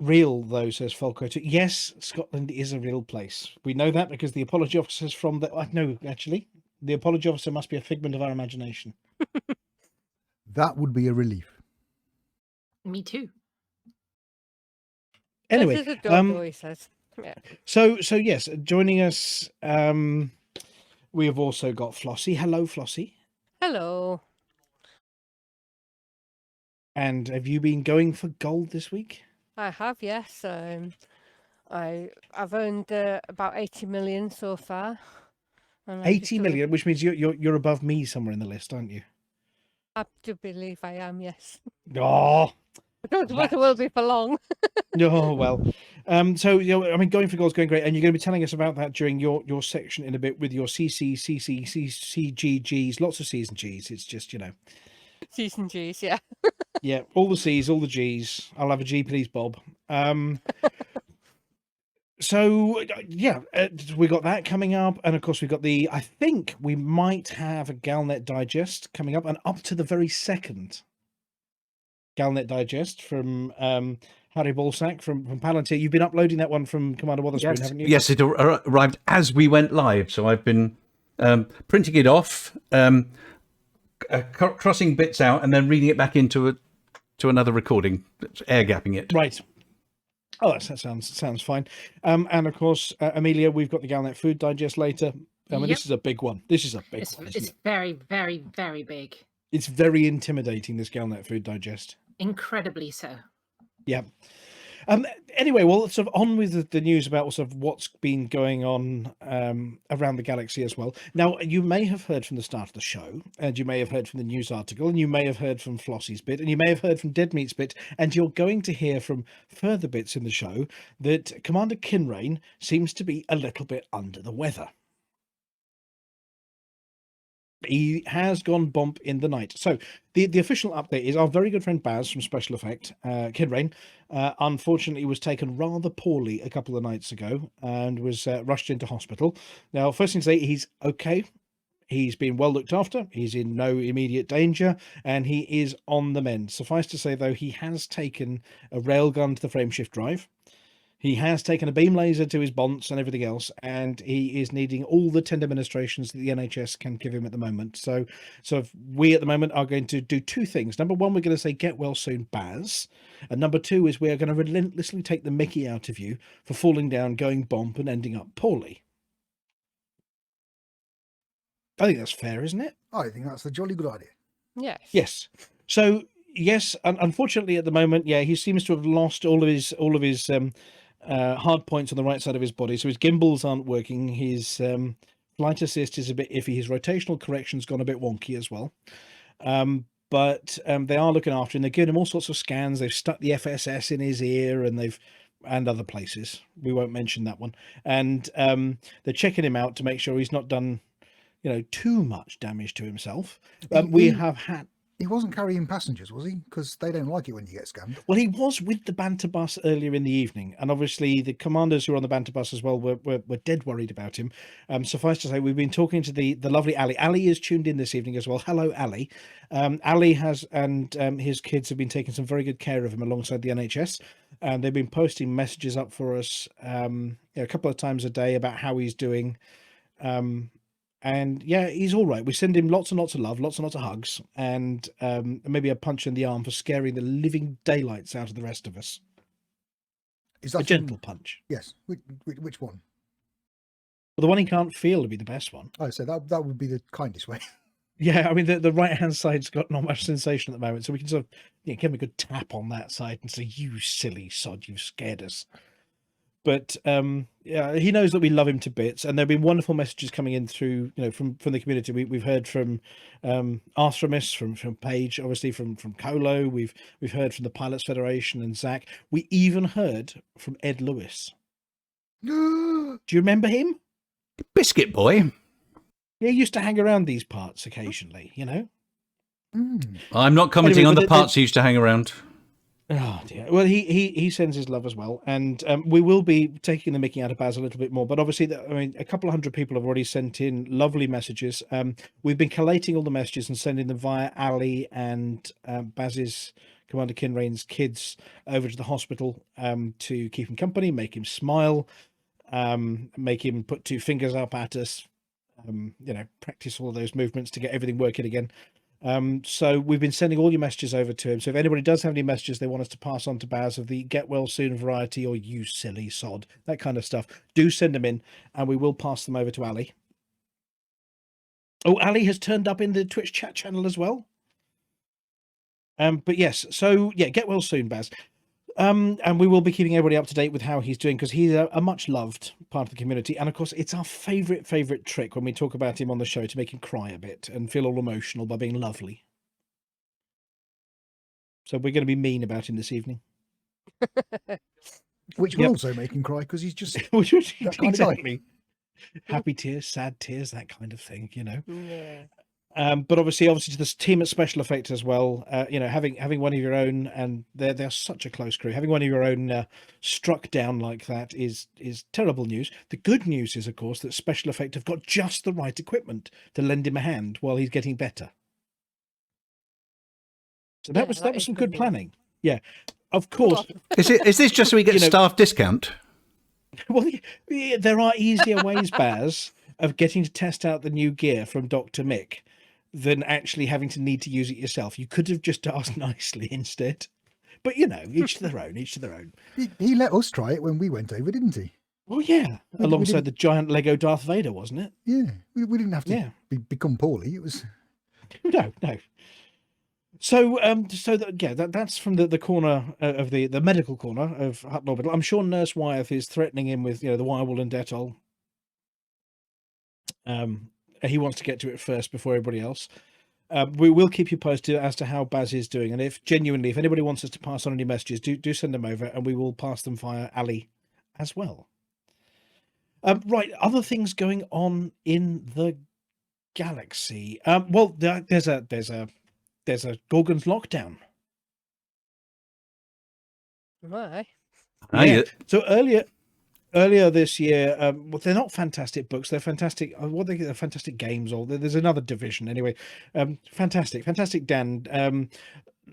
real, though, says Folko? Yes, Scotland is a real place. We know that because the apology officers from the... No, actually, the apology officer must be a figment of our imagination. That would be a relief. Me too. Anyway, he says. Yeah. So yes, joining us We have also got Flossy. Hello, Flossy. Hello. And have you been going for gold this week? I have, yes. I've earned about 80 million so far. And I'm 80 million, which means you're above me somewhere in the list, aren't you? I do believe I am, yes. Oh, I don't know whether it will be for long. oh well. So I mean, going for gold's going great, and you're going to be telling us about that during your section in a bit with your CCGGs, lots of C's and G's. It's just C's and G's, yeah. yeah, all the C's, all the G's. I'll have a G, please, Bob. So we got that coming up, and of course we got I think we might have a Galnet digest coming up, and up to the very second Galnet digest from Harry Ballsack from Palantir. You've been uploading that one from Commander Wotherspoon, haven't you? Yes, it arrived as we went live, so I've been printing it off, crossing bits out, and then reading it back into another recording, air gapping it. Right. Oh, that sounds fine. And of course, Amelia, we've got the Galnet Food Digest later. I mean, This is a big one. This is a big one. It's very, very, very big. It's very intimidating, this Galnet Food Digest. Incredibly so. Yeah. Anyway, well, sort of on with the news about sort of what's been going on around the galaxy as well. Now, you may have heard from the start of the show, and you may have heard from the news article, and you may have heard from Flossy's bit, and you may have heard from Deadmeat's bit, and you're going to hear from further bits in the show that Commander Kinrain seems to be a little bit under the weather. He has gone bump in the night. So the official update is our very good friend Baz from Special Effect, Kinrain, unfortunately was taken rather poorly a couple of nights ago and was rushed into hospital. Now, first thing to say, he's okay. He's been well looked after. He's in no immediate danger, and he is on the mend. Suffice to say, though, he has taken a railgun to the frameshift drive. He has taken a beam laser to his bonds and everything else, and he is needing all the tender ministrations that the NHS can give him at the moment. So we at the moment are going to do two things. Number one, we're going to say, get well soon, Baz. And number two is we are going to relentlessly take the mickey out of you for falling down, going bump, and ending up poorly. I think that's fair, isn't it? I think that's a jolly good idea. Yes. Yes. So, yes, unfortunately at the moment, yeah, he seems to have lost all of his hard points on the right side of his body. So his gimbals aren't working. His flight assist is a bit iffy. His rotational correction's gone a bit wonky as well. But they are looking after him. They're giving him all sorts of scans. They've stuck the FSS in his ear, and other places. We won't mention that one. And they're checking him out to make sure he's not done, too much damage to himself. We have had. He wasn't carrying passengers, was he? Because they don't like it when you get scammed. Well, he was with the Banter bus earlier in the evening, and obviously the commanders who were on the Banter bus as well were dead worried about him. Suffice to say, we've been talking to the lovely Ali. Ali is tuned in this evening as well. Hello, Ali. Ali has and his kids have been taking some very good care of him alongside the NHS, and they've been posting messages up for us a couple of times a day about how he's doing. And yeah, he's all right. We send him lots and lots of love, lots and lots of hugs, and maybe a punch in the arm for scaring the living daylights out of the rest of us. Is that a gentle punch? Yes. Which one? Well, the one he can't feel would be the best one. Oh, so that would be the kindest way. Yeah, I mean, the right-hand side's got not much sensation at the moment, so we can sort of give him a good tap on that side and say, you silly sod, you've scared us. But yeah, he knows that we love him to bits, and there have been wonderful messages coming in through, from the community. We've heard from Arthremis, from Paige, obviously from Colo. We've heard from the Pilots Federation and Zach. We even heard from Ed Lewis. Do you remember him? Biscuit boy. Yeah, he used to hang around these parts occasionally. I'm not commenting on the parts he used to hang around. Oh dear. Well, he sends his love as well, and we will be taking the mickey out of Baz a little bit more. But obviously, a couple of hundred people have already sent in lovely messages. We've been collating all the messages and sending them via Ali and Baz's, Commander Kinrain's kids, over to the hospital to keep him company, make him smile, make him put two fingers up at us, practice all of those movements to get everything working again. So we've been sending all your messages over to him. So if anybody does have any messages they want us to pass on to Baz of the get well soon variety, or you silly sod, that kind of stuff, do send them in, and we will pass them over to Ali. Oh, Ali has turned up in the Twitch chat channel as well. But yes, so yeah, get well soon, Baz. And we will be keeping everybody up to date with how he's doing, because he's a much loved part of the community. And of course, it's our favourite trick when we talk about him on the show to make him cry a bit and feel all emotional by being lovely. So we're going to be mean about him this evening. Which will also make him cry because he's just Which that kind of guy. exactly. Happy tears, sad tears, that kind of thing, you know. Yeah. But obviously to this team at Special Effects as well, you know, having one of your own, and they're such a close crew. Having one of your own struck down like that is terrible news. The good news is, of course, that Special Effect have got just the right equipment to lend him a hand while he's getting better. So that was some good planning. Yeah, of course. Is this just so we get staff discount? Well, yeah, there are easier ways, Baz, of getting to test out the new gear from Dr. Mick than actually having to need to use it yourself. You could have just asked nicely instead. But, you know, each to their own, each to their own. He let us try it when we went over, didn't he? Well, yeah. Alongside the giant Lego Darth Vader, wasn't it? Yeah. We didn't have to become poorly. It was... No. So, that's from the corner of the medical corner of Hutton Orbital. I'm sure Nurse Wyeth is threatening him with, the Wirewool and Dettol. He wants to get to it first before everybody else. We will keep you posted as to how Baz is doing, and if anybody wants us to pass on any messages, do send them over, and we will pass them via Ali as well. Right, other things going on in the galaxy. Well, there's a Gorgon's lockdown. Why? Yeah. So earlier this year, well, they're not fantastic books. They're fantastic. They're fantastic games. Or there's another division anyway. Fantastic. Dan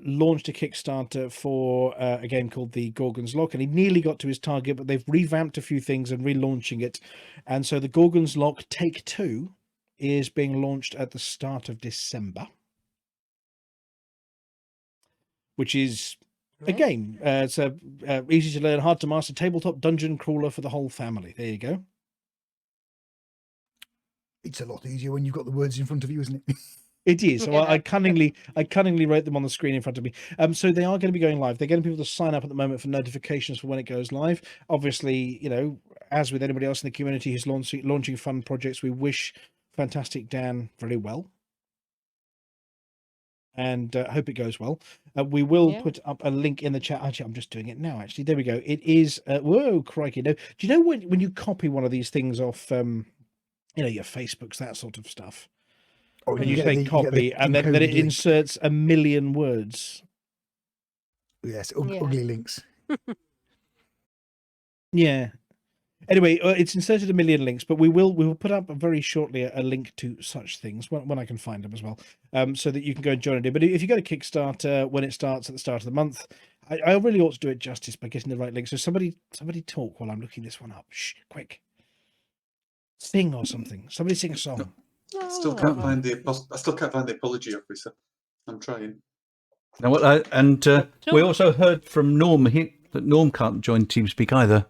launched a Kickstarter for a game called the Gorgon's Lock, and he nearly got to his target, but they've revamped a few things and relaunching it. And so the Gorgon's Lock Take 2 is being launched at the start of December, which is a game. It's a easy to learn, hard to master tabletop dungeon crawler for the whole family. There you go. It's a lot easier when you've got the words in front of you, isn't it? It is. So I cunningly wrote them on the screen in front of me. So they are going to be going live. They're getting people to sign up at the moment for notifications for when it goes live. Obviously, as with anybody else in the community who's launching fun projects, we wish Fantastic Dan very well. And hope it goes well. We will put up a link in the chat. Actually, I'm just doing it now. Actually, there we go. It is. Whoa, crikey! No, do you know when you copy one of these things off, your Facebooks, that sort of stuff, and you say copy, and then it inserts a million words. Yes, ugly links. Yeah. Anyway, it's inserted a million links, but we will put up very shortly a link to such things when I can find them as well, so that you can go and join it. But if you go to Kickstarter when it starts at the start of the month, I really ought to do it justice by getting the right link. So somebody talk while I'm looking this one up. Shh, quick. Sing or something. Somebody sing a song. I still can't find the apology officer. I'm trying. Now, we also heard from Norm that Norm can't join TeamSpeak either.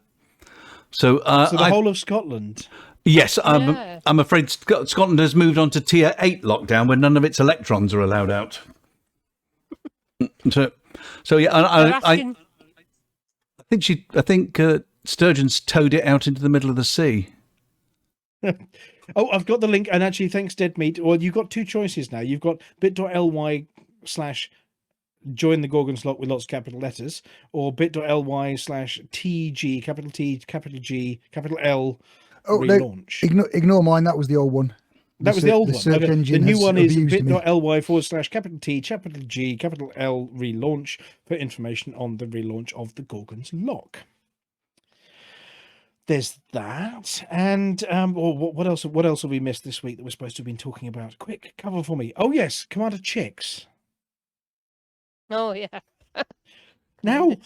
So the whole of Scotland. Yes, I'm afraid Scotland has moved on to Tier 8 lockdown, where none of its electrons are allowed out. So yeah, I think Sturgeon's towed it out into the middle of the sea. Oh, I've got the link, and actually, thanks, Dead Meat. Well, you've got two choices now. You've got bit.ly/join the Gorgon's Lock with lots of capital letters, or bit.ly/TG, capital T, capital G, capital L, relaunch. No, ignore mine. That was the old one. That was the old one. The new one is bit.ly/capital T, capital G, capital L, relaunch for information on the relaunch of the Gorgon's Lock. There's that, and what else? What else have we missed this week that we're supposed to have been talking about? Quick, cover for me. Oh yes, Commander Chix. Oh yeah. Now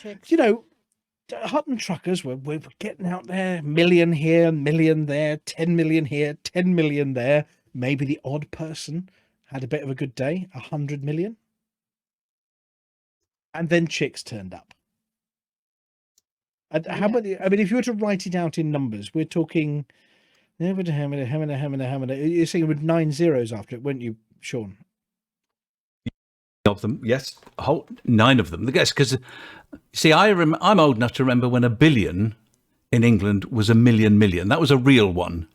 Hutton truckers we're getting out there. Million here, million there, 10 million here, 10 million there. Maybe the odd person had a bit of a good day. 100 million, and then Chix turned up. And how many? I mean, if you were to write it out in numbers, we're talking You're saying with 9 zeros after it, weren't you, Sean? Of them, yes, a whole 9 of them. Yes, because see, I'm old enough to remember when a billion in England was a million. That was a real one.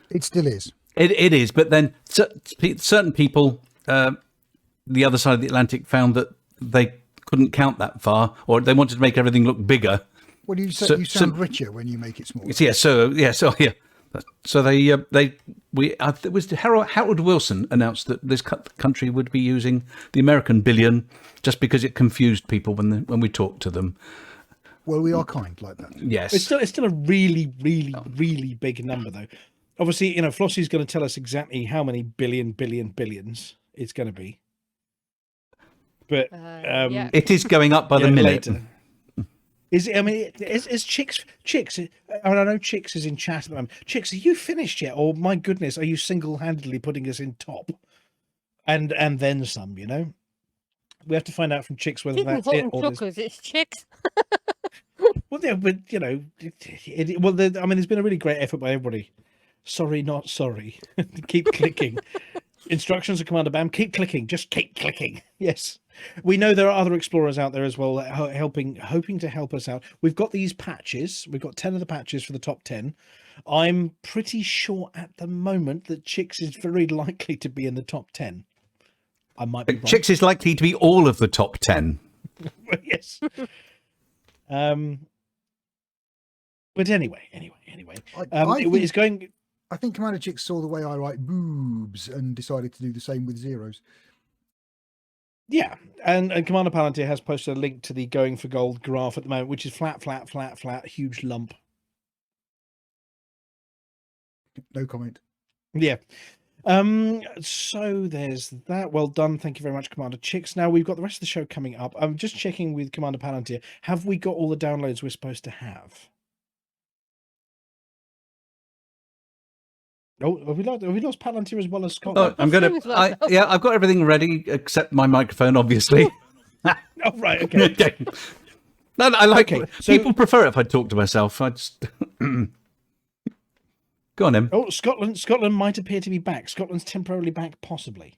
It still is. It is, but then certain people, the other side of the Atlantic, found that they couldn't count that far, or they wanted to make everything look bigger. Well, you sound richer when you make it smaller. Yeah, so it was Harold Wilson announced that this country would be using the American billion just because it confused people when we talked to them. Well, we are kind like that. Yes, it's still a really big number, though. Obviously, Flossy's going to tell us exactly how many billions it's going to be. But yeah. it is going up by the minute. Later. Is Chix? I know Chix is in chat at the moment. Chix, are you finished yet? Or my goodness, are you single-handedly putting us in top? And then some, We have to find out from Chix whether that's it or it's Chix. Well, yeah, but there's been a really great effort by everybody. Sorry, not sorry. Keep clicking. Instructions of Commander Bam. Keep clicking. Just keep clicking. Yes. We know there are other explorers out there as well hoping to help us out. We've got these patches. We've got 10 of the patches for the top 10. I'm pretty sure at the moment that Chix is very likely to be in the top 10. I might be wrong. Chix is likely to be all of the top 10. Yes. But anyway. I think Commander Chix saw the way I write boobs and decided to do the same with zeros. Yeah, and Commander Palantir has posted a link to the going for gold graph at the moment, which is flat, huge lump. No comment. Yeah. So there's that. Well done. Thank you very much, Commander Chix. Now we've got the rest of the show coming up. I'm just checking with Commander Palantir. Have we got all the downloads we're supposed to have? Oh, have we lost Palantir as well as Scotland? Oh, I've got everything ready except my microphone, obviously. Oh, right, okay. No, I like it. People prefer it if I talk to myself. I just go on, Em. Oh, Scotland might appear to be back. Scotland's temporarily back, possibly.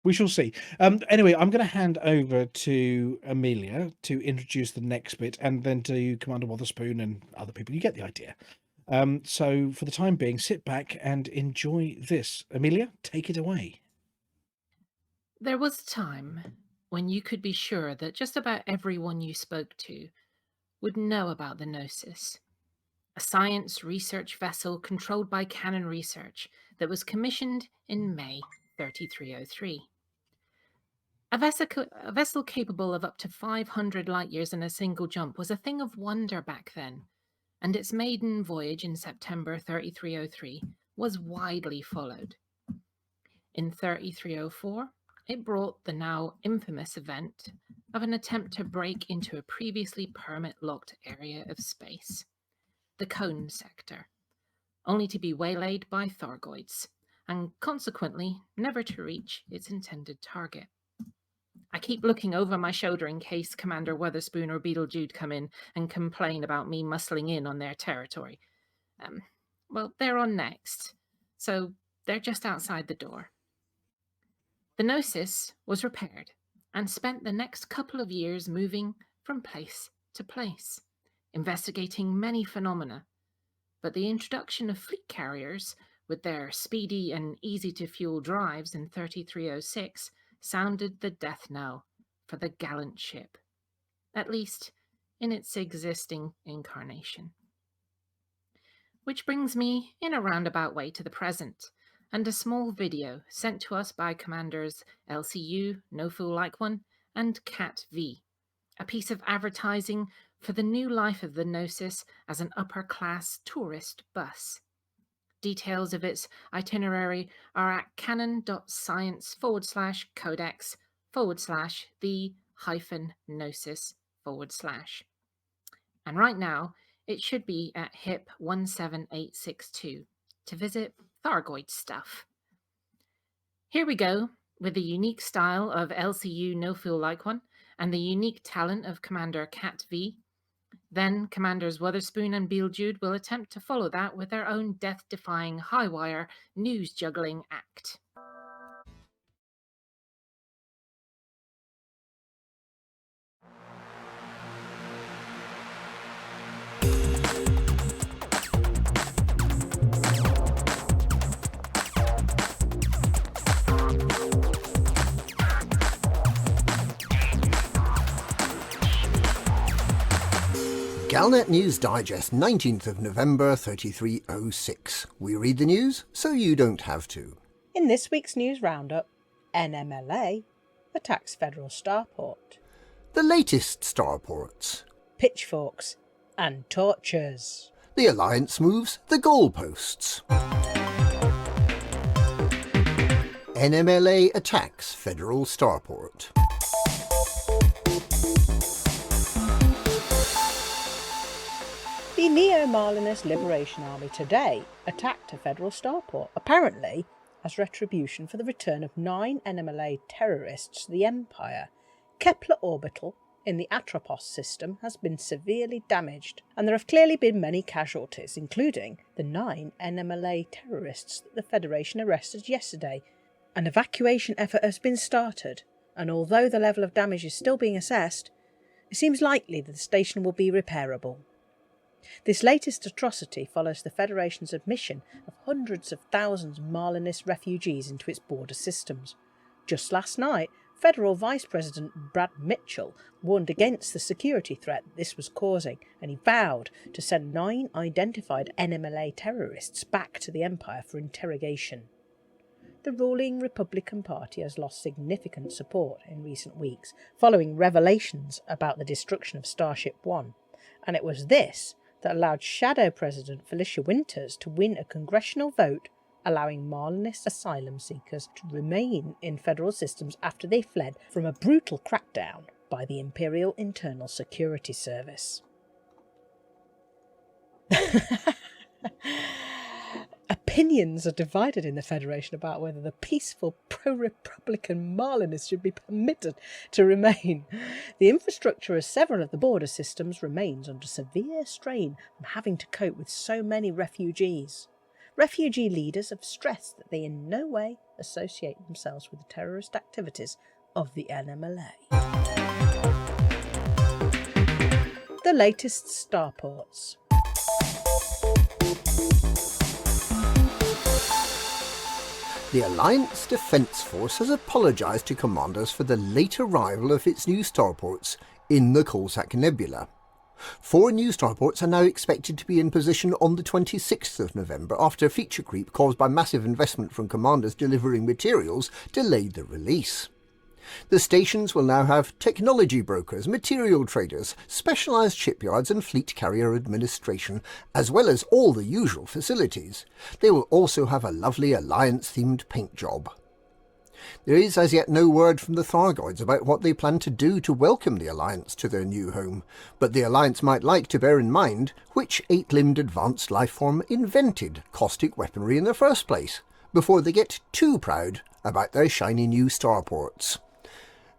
We shall see. Anyway, I'm going to hand over to Amelia to introduce the next bit, and then to Commander Wotherspoon and other people. You get the idea. So for the time being, sit back and enjoy this. Amelia, take it away. There was a time when you could be sure that just about everyone you spoke to would know about the Gnosis, a science research vessel controlled by Canonn Research that was commissioned in May 3303. A vessel capable of up to 500 light years in a single jump was a thing of wonder back then, and its maiden voyage in September 3303 was widely followed. In 3304, it brought the now infamous event of an attempt to break into a previously permit-locked area of space, the Cone Sector, only to be waylaid by Thargoids, and consequently never to reach its intended target. I keep looking over my shoulder in case Commander Wotherspoon or Beetlejude come in and complain about me muscling in on their territory. Well, they're on next, so they're just outside the door. The Gnosis was repaired and spent the next couple of years moving from place to place, investigating many phenomena, but the introduction of fleet carriers with their speedy and easy-to-fuel drives in 3306 sounded the death knell for the gallant ship, at least in its existing incarnation. Which brings me in a roundabout way to the present, and a small video sent to us by Commanders LCU, No Fool Like One, and Cat V, a piece of advertising for the new life of the Gnosis as an upper-class tourist bus. Details of its itinerary are at canon.science/codex/the-gnosis/. And right now, it should be at HIP 17862 to visit Thargoid stuff. Here we go, with the unique style of LCU No Fool Like One and the unique talent of Commander Cat V. Then Commanders Wotherspoon and Beeljude will attempt to follow that with their own death-defying high-wire news-juggling act. Galnet News Digest, 19th of November 3306. We read the news so you don't have to. In this week's news roundup, NMLA attacks federal starport, The latest starports. pitchforks and torches. The Alliance moves the goalposts. NMLA attacks federal starport. The Neo-Marlinist Liberation Army today attacked a federal starport, apparently as retribution for the return of 9 NMLA terrorists to the Empire. Kepler Orbital in the Atropos system has been severely damaged, and there have clearly been many casualties, including the 9 NMLA terrorists that the Federation arrested yesterday. An evacuation effort has been started, and although the level of damage is still being assessed, it seems likely that the station will be repairable. This latest atrocity follows the Federation's admission of hundreds of thousands of Marlinist refugees into its border systems. Just last night, Federal Vice President Brad Mitchell warned against the security threat this was causing, and he vowed to send 9 identified NMLA terrorists back to the Empire for interrogation. The ruling Republican Party has lost significant support in recent weeks, following revelations about the destruction of Starship One, and it was this that allowed Shadow President Felicia Winters to win a congressional vote allowing Marlinist asylum seekers to remain in federal systems after they fled from a brutal crackdown by the Imperial Internal Security Service. Opinions are divided in the Federation about whether the peaceful pro-Republican Marlinists should be permitted to remain. The infrastructure of several of the border systems remains under severe strain from having to cope with so many refugees. Refugee leaders have stressed that they in no way associate themselves with the terrorist activities of the NMLA. The latest starports. The Alliance Defence Force has apologised to commanders for the late arrival of its new starports in the Coalsack Nebula. 4 new starports are now expected to be in position on the 26th of November after feature creep caused by massive investment from commanders delivering materials delayed the release. The stations will now have technology brokers, material traders, specialised shipyards and fleet carrier administration, as well as all the usual facilities. They will also have a lovely Alliance-themed paint job. There is as yet no word from the Thargoids about what they plan to do to welcome the Alliance to their new home, but the Alliance might like to bear in mind which 8-limbed advanced lifeform invented caustic weaponry in the first place, before they get too proud about their shiny new starports.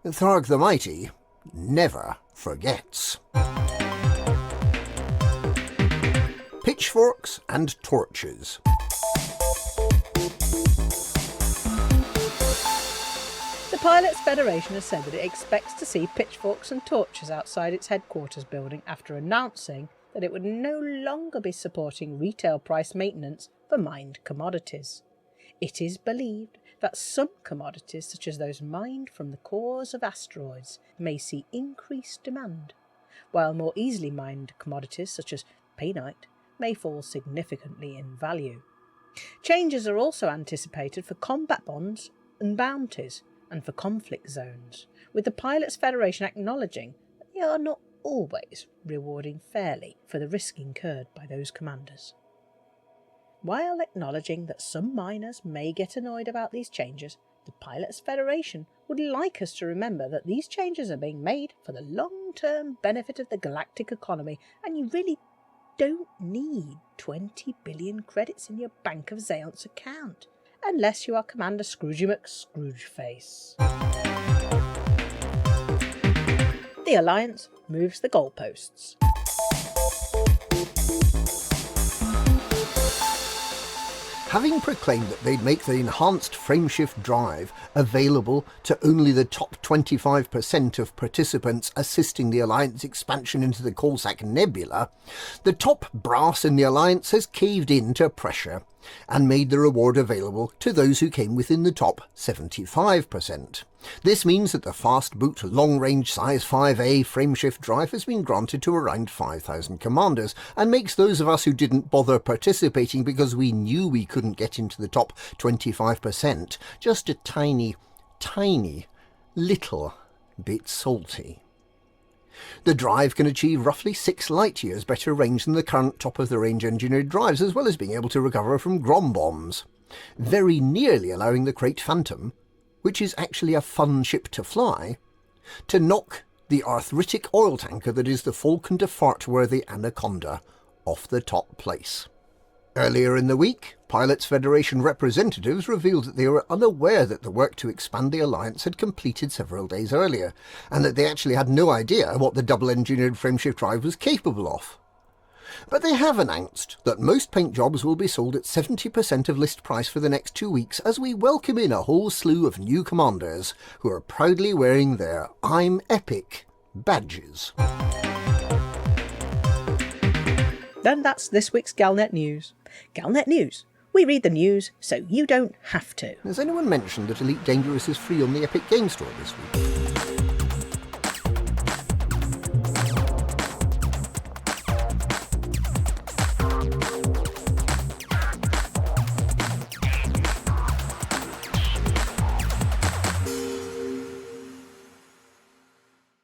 Tharg the Mighty never forgets. Pitchforks and torches. The Pilots Federation has said that it expects to see pitchforks and torches outside its headquarters building after announcing that it would no longer be supporting retail price maintenance for mined commodities. It is believed that some commodities, such as those mined from the cores of asteroids, may see increased demand, while more easily mined commodities, such as painite, may fall significantly in value. Changes are also anticipated for combat bonds and bounties, and for conflict zones, with the Pilots Federation acknowledging that they are not always rewarding fairly for the risk incurred by those commanders. While acknowledging that some miners may get annoyed about these changes, the Pilots Federation would like us to remember that these changes are being made for the long-term benefit of the galactic economy, and you really don't need 20 billion credits in your Bank of Zeon's account, unless you are Commander Scroogey McScroogeface. The Alliance moves the goalposts. Having proclaimed that they'd make the enhanced frameshift drive available to only the top 25% of participants assisting the Alliance expansion into the Coalsack Nebula, the top brass in the Alliance has caved in to pressure and made the reward available to those who came within the top 75%. This means that the fast boot long-range size 5A frameshift drive has been granted to around 5,000 commanders, and makes those of us who didn't bother participating because we knew we couldn't get into the top 25% just a tiny, tiny, little bit salty. The drive can achieve roughly 6 light-years better range than the current top-of-the-range engineered drives, as well as being able to recover from Grom bombs, very nearly allowing the Crate Phantom, which is actually a fun ship to fly, to knock the arthritic oil tanker that is the Falcon to Fart-worthy Anaconda off the top place. Earlier in the week, Pilots Federation representatives revealed that they were unaware that the work to expand the Alliance had completed several days earlier, and that they actually had no idea what the double-engineered frameshift drive was capable of. But they have announced that most paint jobs will be sold at 70% of list price for the next 2 weeks, as we welcome in a whole slew of new commanders who are proudly wearing their I'm Epic badges. Then that's this week's Galnet News. Galnet News. We read the news so you don't have to. Has anyone mentioned that Elite Dangerous is free on the Epic Game Store this week?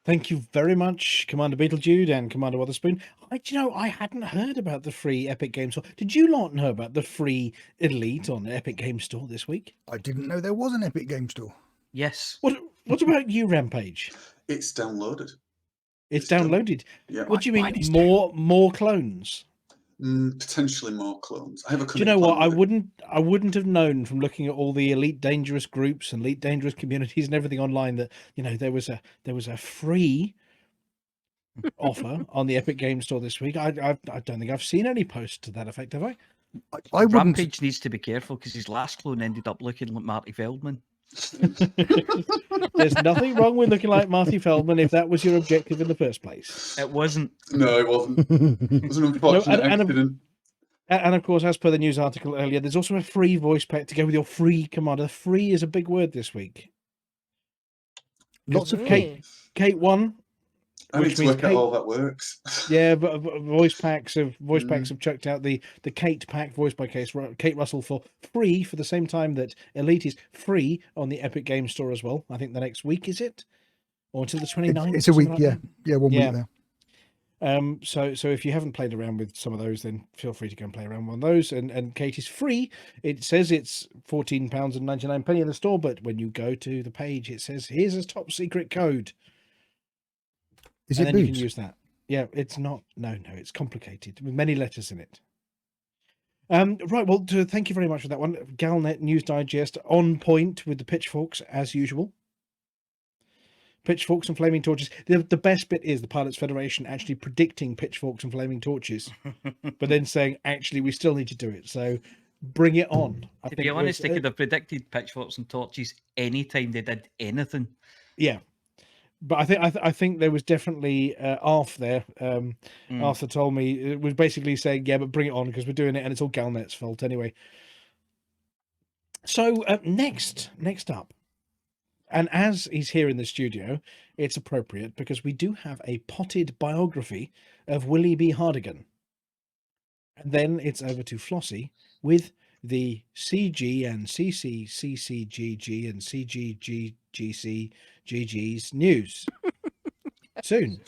Thank you very much, Commander Beetlejude and Commander Witherspoon. I hadn't heard about the free Epic Game Store. Did you lot know about the free Elite on the Epic Game Store this week? I didn't know there was an Epic Game Store. Yes. What about you, Rampage? It's downloaded. It's downloaded. Yeah. What do you mean, more clones? Potentially more clones. I have a. Do you know what? I wouldn't have known from looking at all the Elite Dangerous groups and Elite Dangerous communities and everything online that there was a free offer on the Epic Game Store this week. I don't think I've seen any posts to that effect, have I? I wouldn't. Rampage needs to be careful because his last clone ended up looking like Marty Feldman. There's nothing wrong with looking like Marty Feldman if that was your objective in the first place. It wasn't. No, it wasn't. It was an unfortunate accident. And of course, as per the news article earlier, there's also a free voice pack to go with your free commander. Free is a big word this week. Lots of Kate won. I need to work out how that works. Yeah, but voice packs have chucked out the Kate pack, voiced by Kate Russell, for free for the same time that Elite is free on the Epic Game Store as well. I think the next week, is it? Or until the 29th? It's a week, yeah. Yeah, 1 week there. So if you haven't played around with some of those, then feel free to go and play around with one of those. And Kate is free. It says it's £14.99 in the store, but when you go to the page, it says, here's a top secret code. Is and it then boobs? You can use that. Yeah, it's not. No, it's complicated with many letters in it. Right. Well, thank you very much for that one. Galnet News Digest on point with the pitchforks as usual. Pitchforks and flaming torches. The best bit is the Pilots Federation actually predicting pitchforks and flaming torches, but then saying, actually, we still need to do it. So bring it on. To be honest, they could have predicted pitchforks and torches anytime they did anything. Yeah. But I think there was definitely Arth there. Arthur told me it was basically saying, yeah, but bring it on because we're doing it and it's all Galnet's fault anyway. So next up, and as he's here in the studio, it's appropriate because we do have a potted biography of Willie B. Hardigan. And then it's over to Flossy with the CG and CCCCGG and CGGGCGG's news. Soon.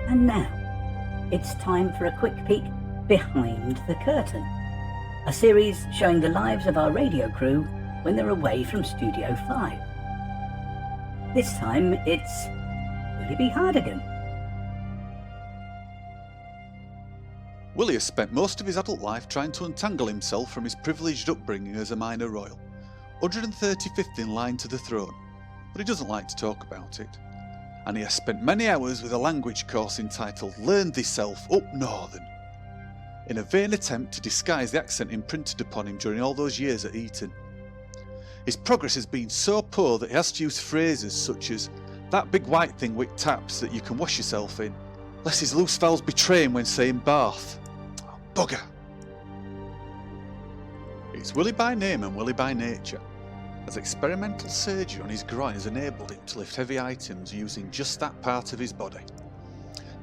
And now, it's time for a quick peek behind the curtain. A series showing the lives of our radio crew when they're away from Studio 5. This time, it's Willie B. Hardigan. Willie has spent most of his adult life trying to untangle himself from his privileged upbringing as a minor royal, 135th in line to the throne, but he doesn't like to talk about it. And he has spent many hours with a language course entitled Learn Thyself Up Northern, in a vain attempt to disguise the accent imprinted upon him during all those years at Eton. His progress has been so poor that he has to use phrases such as "that big white thing with taps that you can wash yourself in," lest his loose valves betray him when saying bath. Oh, bugger! It's Willie by name and Willie by nature, as experimental surgery on his groin has enabled him to lift heavy items using just that part of his body,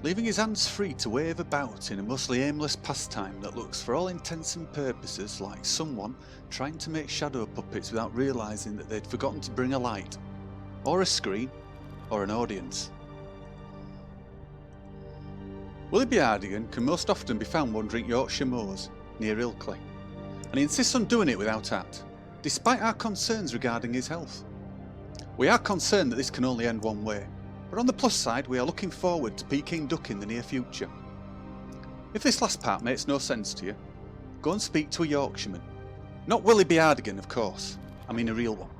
leaving his hands free to wave about in a mostly aimless pastime that looks for all intents and purposes like someone trying to make shadow puppets without realising that they'd forgotten to bring a light, or a screen, or an audience. Willie Beardigan can most often be found wandering Yorkshire moors, near Ilkley, and he insists on doing it without hat, despite our concerns regarding his health. We are concerned that this can only end one way, but on the plus side we are looking forward to Peking duck in the near future. If this last part makes no sense to you, go and speak to a Yorkshireman. Not Willie Beardigan, of course, I mean a real one.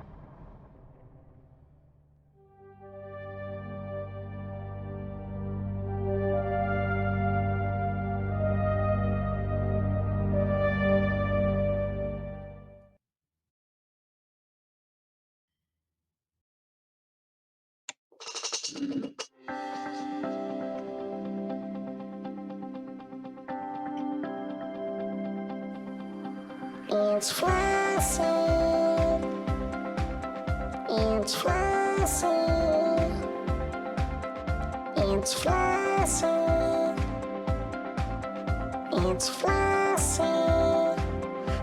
It's Flossy. It's Flossy. It's Flossy. It's Flossy.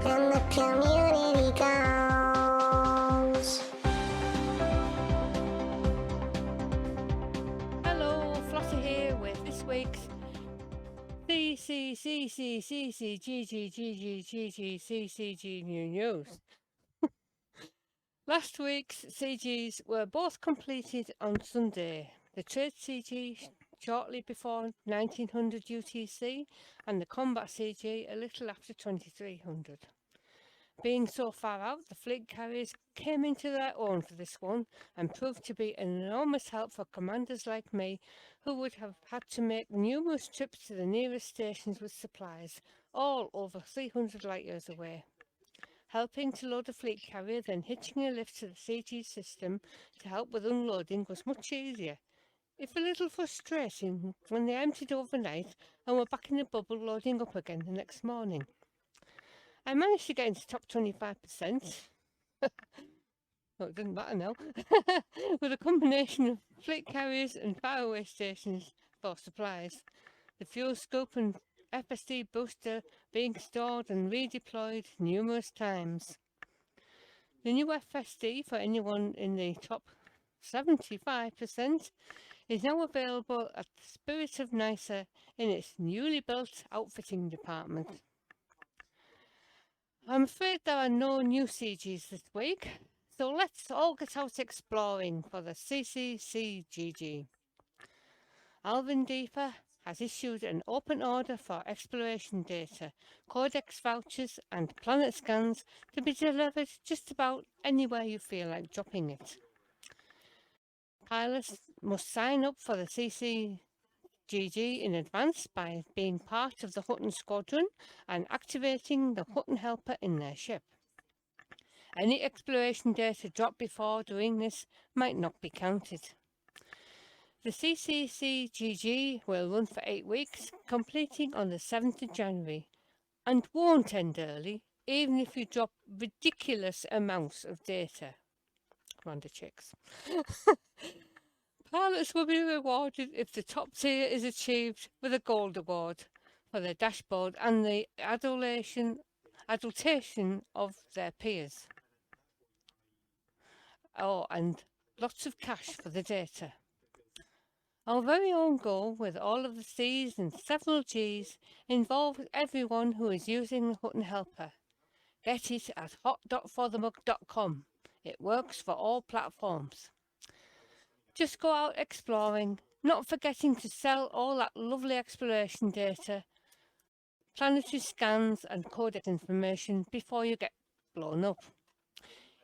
And the community goes. Hello, Flossy here with this week's CCCCCCGGGGGCCG news. Last week's CGs were both completed on Sunday. The Trade CG shortly before 1900 UTC and the Combat CG a little after 2300. Being so far out, the fleet carriers came into their own for this one and proved to be an enormous help for commanders like me who would have had to make numerous trips to the nearest stations with supplies, all over 300 light years away. Helping to load a fleet carrier, then hitching a lift to the CG system to help with unloading was much easier, if a little frustrating, when they emptied overnight and were back in the bubble loading up again the next morning. I managed to get into top 25%. Well, it doesn't matter now. With a combination of fleet carriers and faraway stations for supplies. The fuel scoop and FSD booster being stored and redeployed numerous times. The new FSD for anyone in the top 75% is now available at the Spirit of Nicer in its newly built outfitting department. I'm afraid there are no new CGs this week, so let's all get out exploring for the CCCGG. Alvin Deeper has issued an open order for exploration data, codex vouchers and planet scans to be delivered just about anywhere you feel like dropping it. Pilots must sign up for the CCGG in advance by being part of the Hutton Squadron and activating the Hutton Helper in their ship. Any exploration data dropped before doing this might not be counted. The CCCGG will run for 8 weeks, completing on the 7th of January, and won't end early, even if you drop ridiculous amounts of data. Commander Chix. Pilots will be rewarded if the top tier is achieved with a gold award for their dashboard and the adulation of their peers. Oh, and lots of cash for the data. Our very own goal with all of the C's and several G's involves everyone who is using the Hutton Helper. Get it at hot.forthemug.com. It works for all platforms. Just go out exploring, not forgetting to sell all that lovely exploration data planetary scans and codec information before you get blown up.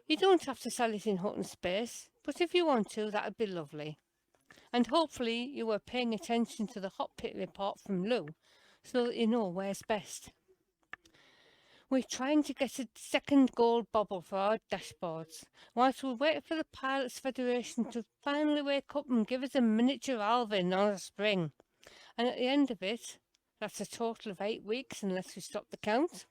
You don't have to sell it in Hutton space, but if you want to, that'd be lovely. And hopefully you were paying attention to the hot pit report from Lou, so that you know where's best. We're trying to get a second gold bobble for our dashboards, whilst we wait for the Pilots Federation to finally wake up and give us a miniature Alvin on a spring. And at the end of it, that's a total of 8 weeks unless we stop the count,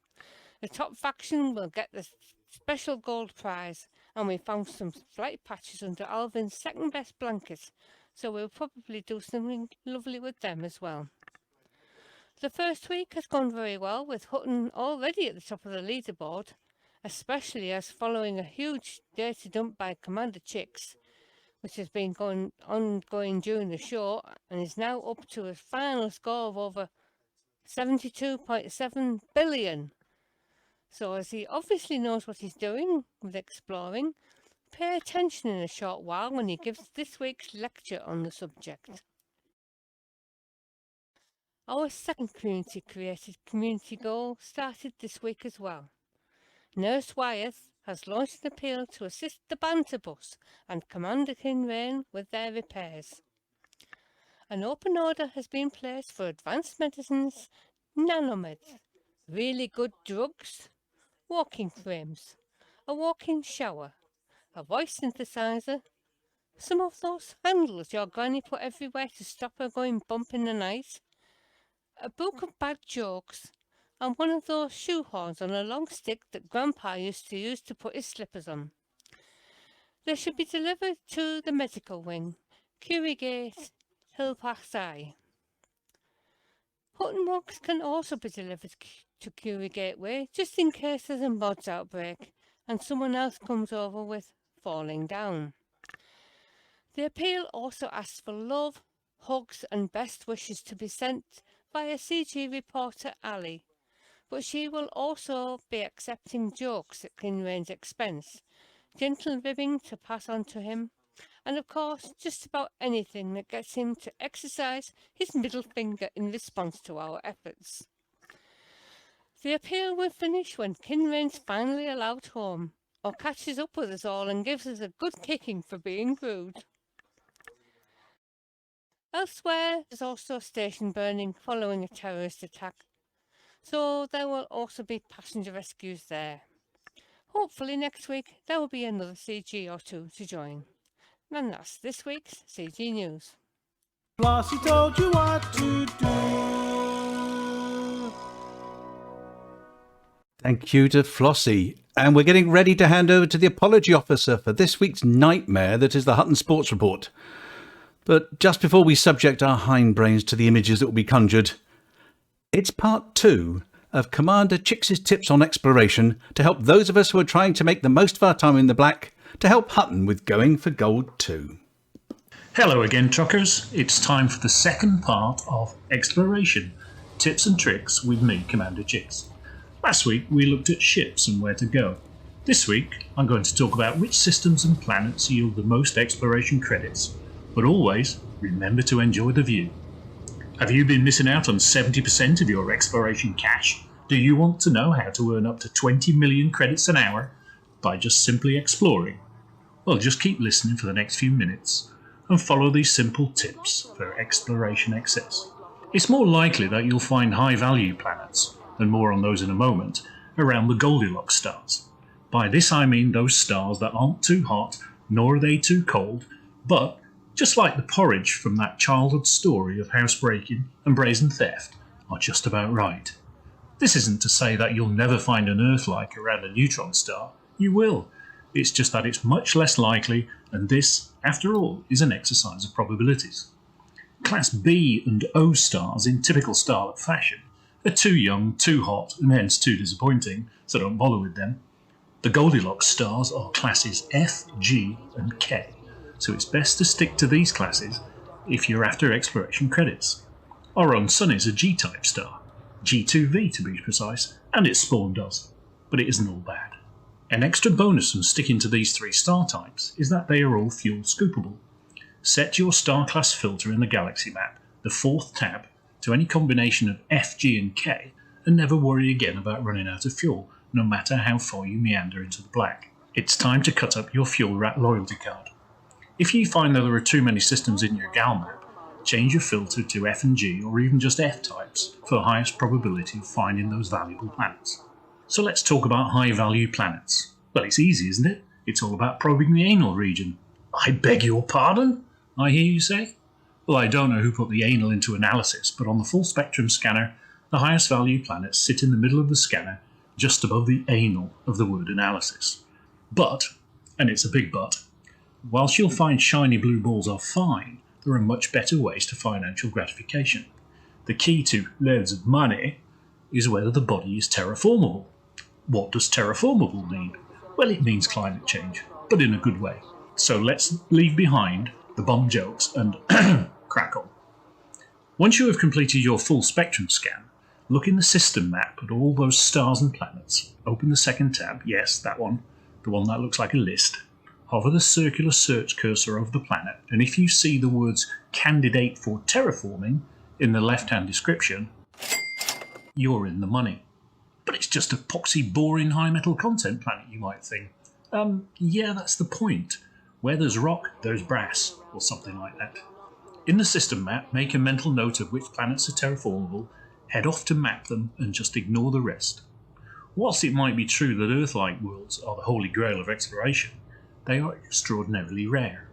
the top faction will get the special gold prize, and we found some flight patches under Alvin's second best blanket, so we'll probably do something lovely with them as well. The first week has gone very well, with Hutton already at the top of the leaderboard, especially as following a huge data dump by Commander Chix, which has been ongoing during the show and is now up to a final score of over 72.7 billion. So as he obviously knows what he's doing with exploring, pay attention in a short while when he gives this week's lecture on the subject. Our second community-created community goal started this week as well. Nurse Wyeth has launched an appeal to assist the Banter bus and Commander Kinrain with their repairs. An open order has been placed for advanced medicines, nanomeds, really good drugs, walking frames, a walking shower, a voice synthesizer, some of those handles your granny put everywhere to stop her going bump in the night, a book of bad jokes, and one of those shoehorns on a long stick that Grandpa used to use to put his slippers on. They should be delivered to the medical wing, Curie Gate, Hillpass Eye. Hutton mugs can also be delivered to Curie Gateway, just in case there's a mods outbreak and someone else comes over with falling down. The appeal also asks for love, hugs and best wishes to be sent via CG reporter Ali, but she will also be accepting jokes at Kinrain's expense, gentle ribbing to pass on to him, and of course just about anything that gets him to exercise his middle finger in response to our efforts. The appeal will finish when Kinrain's finally allowed home, or catches up with us all and gives us a good kicking for being rude. Elsewhere, there's also a station burning following a terrorist attack, so there will also be passenger rescues there. Hopefully next week there will be another CG or two to join. And that's this week's CG News. Flossy told you what to do. Thank you to Flossy. And we're getting ready to hand over to the apology officer for this week's nightmare that is the Hutton Sports Report. But just before we subject our hindbrains to the images that will be conjured, it's part 2 of Commander Chix's tips on exploration to help those of us who are trying to make the most of our time in the black, to help Hutton with going for gold too. Hello again, truckers. It's time for the second part of Exploration, Tips and Tricks with me, Commander Chix. Last week we looked at ships and where to go. This week I'm going to talk about which systems and planets yield the most exploration credits. But always, remember to enjoy the view. Have you been missing out on 70% of your exploration cash? Do you want to know how to earn up to 20 million credits an hour by just simply exploring? Well, just keep listening for the next few minutes and follow these simple tips for exploration excess. It's more likely that you'll find high-value planets, and more on those in a moment, around the Goldilocks stars. By this I mean those stars that aren't too hot, nor are they too cold, but just like the porridge from that childhood story of housebreaking and brazen theft, are just about right. This isn't to say that you'll never find an Earth-like around a neutron star. You will. It's just that it's much less likely, and this, after all, is an exercise of probabilities. Class B and O stars in typical starlet fashion are too young, too hot, and hence too disappointing, so don't bother with them. The Goldilocks stars are classes F, G and K. So it's best to stick to these classes if you're after exploration credits. Our own sun is a G-type star, G2V to be precise, and its spawn does, but it isn't all bad. An extra bonus from sticking to these 3 star types is that they are all fuel scoopable. Set your star class filter in the galaxy map, the 4th tab, to any combination of F, G and K, and never worry again about running out of fuel, no matter how far you meander into the black. It's time to cut up your Fuel Rat loyalty card. If you find that there are too many systems in your Galnet, change your filter to F and G or even just F types for the highest probability of finding those valuable planets. So let's talk about high-value planets. Well, it's easy, isn't it? It's all about probing the anal region. I beg your pardon? I hear you say? Well, I don't know who put the anal into analysis, but on the full spectrum scanner, the highest value planets sit in the middle of the scanner, just above the anal of the word analysis. But, and it's a big but, whilst you'll find shiny blue balls are fine, there are much better ways to financial gratification. The key to loads of money is whether the body is terraformable. What does terraformable mean? Well, it means climate change, but in a good way. So let's leave behind the bum jokes and crack on. Once you have completed your full spectrum scan, look in the system map at all those stars and planets. Open the second tab, yes, that one, the one that looks like a list. Hover the circular search cursor over the planet, and if you see the words candidate for terraforming in the left-hand description, you're in the money. But it's just a poxy, boring, high metal content planet, you might think. Yeah, that's the point. Where there's rock, there's brass, or something like that. In the system map, make a mental note of which planets are terraformable, head off to map them, and just ignore the rest. Whilst it might be true that Earth-like worlds are the holy grail of exploration, they are extraordinarily rare.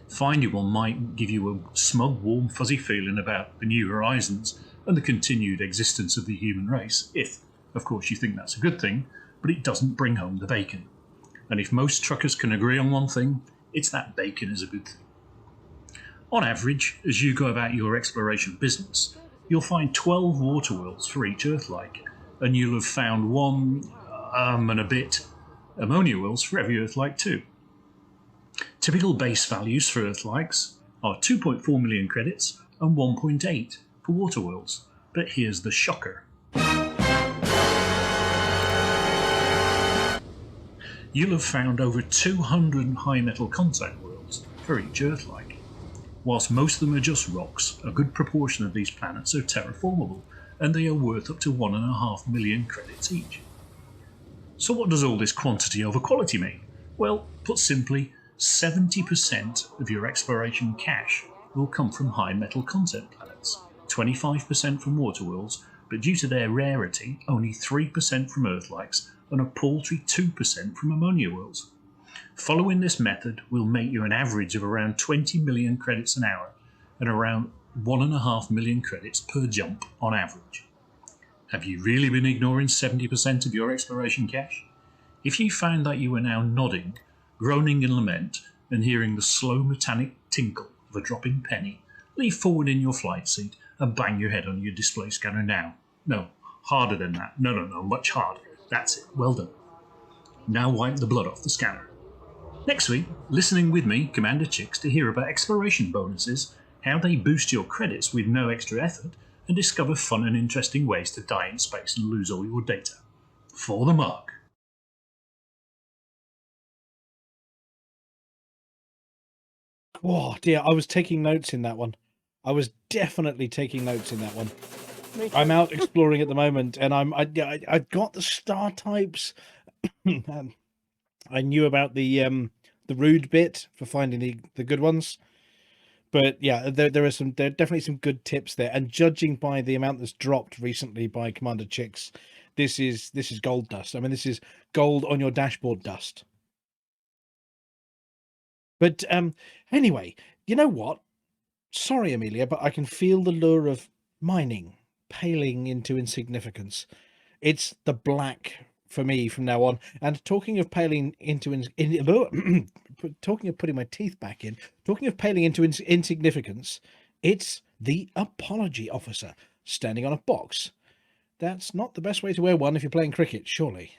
Finding one might give you a smug, warm, fuzzy feeling about the new horizons and the continued existence of the human race, if, of course, you think that's a good thing, but it doesn't bring home the bacon. And if most truckers can agree on one thing, it's that bacon is a good thing. On average, as you go about your exploration business, you'll find 12 water worlds for each Earth-like, and you'll have found one, and a bit, ammonia worlds for every Earth-like too. Typical base values for Earth-likes are 2.4 million credits and 1.8 for water worlds. But here's the shocker. You'll have found over 200 high metal contact worlds for each Earth-like. Whilst most of them are just rocks, a good proportion of these planets are terraformable, and they are worth up to 1.5 million credits each. So what does all this quantity over quality mean? Well, put simply, 70% of your exploration cash will come from high metal content planets, 25% from water worlds, but due to their rarity, only 3% from Earth-likes and a paltry 2% from ammonia worlds. Following this method will make you an average of around 20 million credits an hour and around 1.5 million credits per jump on average. Have you really been ignoring 70% of your exploration cash? If you found that you were now nodding, groaning in lament, and hearing the slow metallic tinkle of a dropping penny, lean forward in your flight seat and bang your head on your display scanner now. No, harder than that. No, much harder. That's it. Well done. Now wipe the blood off the scanner. Next week, listening with me, Commander Chix, to hear about exploration bonuses, how they boost your credits with no extra effort, and discover fun and interesting ways to die in space and lose all your data. For the mark. Oh dear, I was taking notes in that one. I was definitely taking notes in that one. I'm out exploring at the moment, and I got the star types. I knew about the rude bit for finding the good ones, but yeah, there are definitely some good tips there. And judging by the amount that's dropped recently by Commander Chix, this is gold dust. I mean, this is gold on your dashboard dust. But anyway, you know what? Sorry, Amelia, but I can feel the lure of mining paling into insignificance. It's the black for me from now on. And talking of paling into talking of putting my teeth back in, talking of paling into insignificance, it's the apology officer standing on a box. That's not the best way to wear one if you're playing cricket, surely.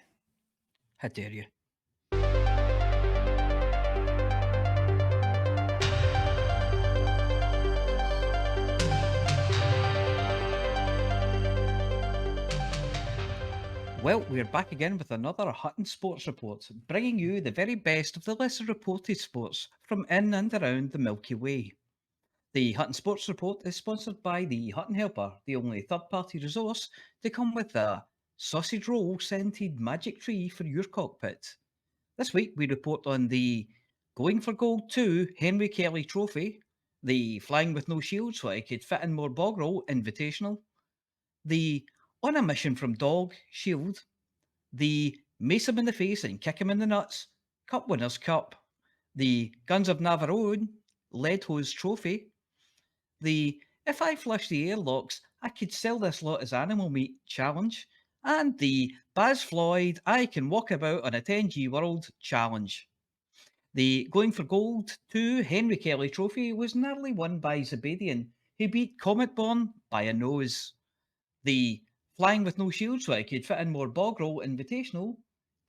How dare you? Well, we're back again with another Hutton Sports Report, bringing you the very best of the lesser reported sports from in and around the Milky Way. The Hutton Sports Report is sponsored by the Hutton Helper, the only third-party resource to come with a sausage roll scented magic tree for your cockpit. This week we report on the Going for Gold 2 Henry Kelly Trophy, the Flying with No Shield so I could fit in more bog roll invitational, the On a Mission from Dog Shield, the Mace him in the Face and Kick him in the Nuts Cup Winners' Cup, the Guns of Navarone Lead Hose Trophy, the If I Flush the Airlocks, I Could Sell This Lot as Animal Meat Challenge, and the Baz Floyd I Can Walk About on a 10G World Challenge. The Going for Gold 2 Henry Kelly Trophy was narrowly won by Zebedian, who beat Cometborn by a nose. The Flying with No Shield so I could fit in more bog roll invitational,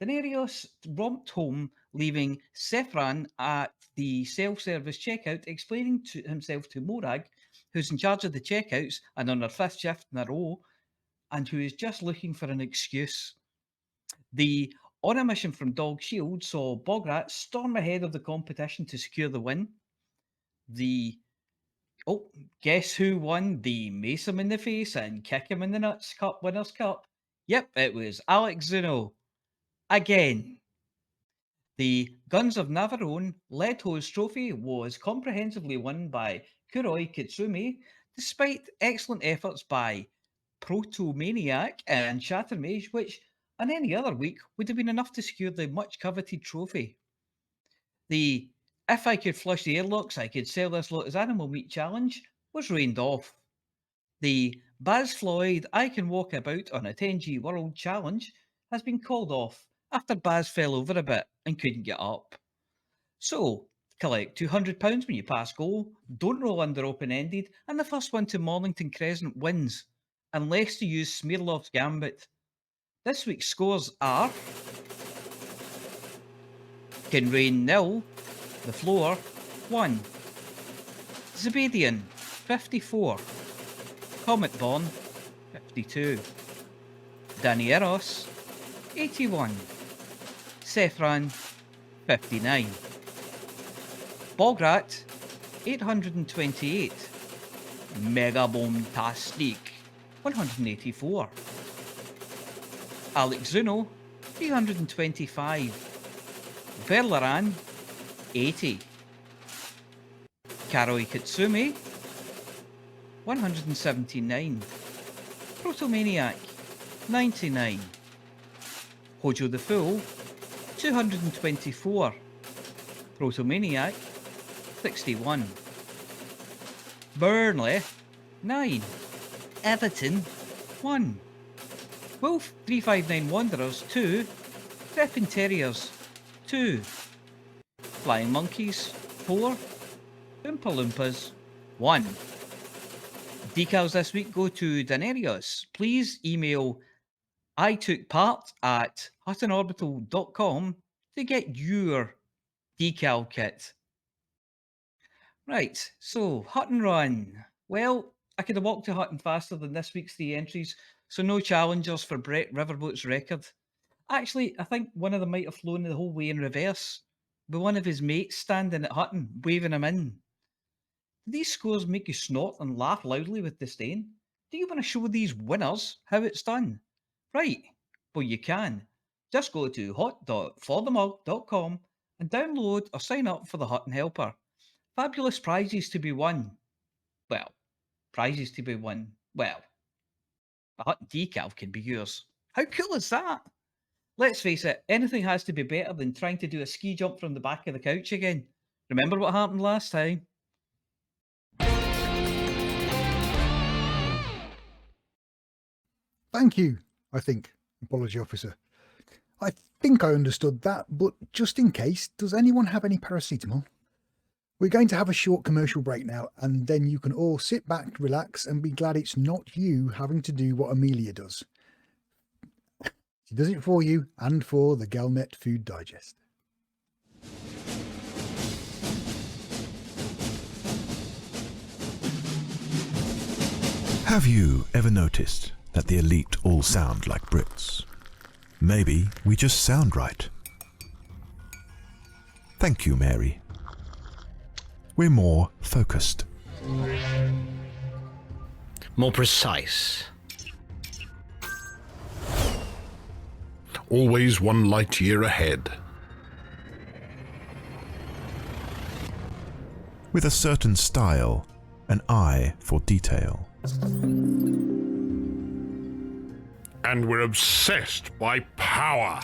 Denarius romped home, leaving Sefran at the self-service checkout, explaining to himself to Morag, who's in charge of the checkouts and on her 5th shift in a row, and who is just looking for an excuse. The On a Mission from Dog Shield saw Bograt storm ahead of the competition to secure the win. Guess who won the Mace him in the Face and Kick him in the Nuts Cup Winners' Cup? Yep, it was Alex Zuno. Again. The Guns of Navarone Lead Hose Trophy was comprehensively won by Kuroi Kitsumi, despite excellent efforts by Proto Maniac and Shattermage, which on any other week would have been enough to secure the much coveted trophy. The If I Could Flush the Airlocks, I Could Sell This Lot as Animal Meat Challenge was rained off. The Baz Floyd I Can Walk About on a 10G World Challenge has been called off after Baz fell over a bit and couldn't get up. So, collect £200 when you pass go, don't roll under open-ended, and the first one to Mornington Crescent wins, unless you use Smirlov's Gambit. This week's scores are Kinrain 0, The Floor 1, Zebedian 54, Cometborn 52, Danny Eros 81, Sefran 59, Bograt 828, Mega Boom-tastic 184, Alex Zuno 325, Verlaran 80, Karoi Kitsumi 179, Protomaniac 99, Hojo the Fool 224, Protomaniac 61, Burnley 9, Everton 1, Wolf 359 Wanderers 2, Creeping Terriers 2, Flying Monkeys 4, Oompa Loompas 1. Decals this week go to Danarius. Please email itookpart@huttonorbital.com to get your decal kit. Right, so Hutton Run. Well, I could have walked to Hutton faster than this week's 3 entries, so no challengers for Brett Riverboat's record. Actually, I think one of them might have flown the whole way in reverse, with one of his mates standing at Hutton, waving him in. Do these scores make you snort and laugh loudly with disdain? Do you want to show these winners how it's done? Right, well you can. Just go to hot.forthemug.com and download or sign up for the Hutton Helper. Fabulous prizes to be won. Well, prizes to be won. Well, a Hutton decal can be yours. How cool is that? Let's face it, anything has to be better than trying to do a ski jump from the back of the couch again. Remember what happened last time? Thank you, I think, apology officer. I think I understood that, but just in case, does anyone have any paracetamol? We're going to have a short commercial break now, and then you can all sit back, relax, and be glad it's not you having to do what Amelia does. She does it for you and for the Galnet Food Digest. Have you ever noticed that the elite all sound like Brits? Maybe we just sound right. Thank you, Mary. We're more focused. More precise. Always one light year ahead. With a certain style, an eye for detail. And we're obsessed by power.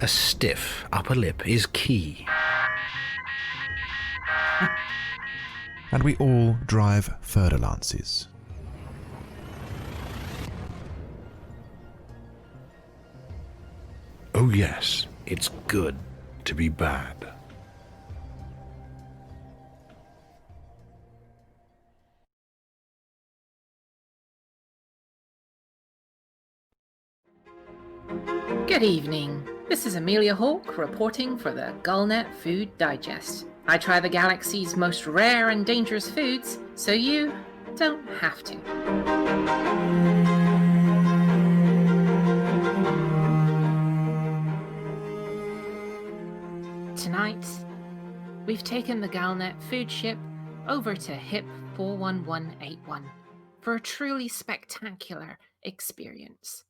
A stiff upper lip is key. And we all drive Ferdelances. Oh yes, it's good to be bad. Good evening. This is Amelia Hawke reporting for the Galnet Food Digest. I try the galaxy's most rare and dangerous foods, so you don't have to. Tonight, we've taken the Galnet food ship over to HIP 41181 for a truly spectacular experience.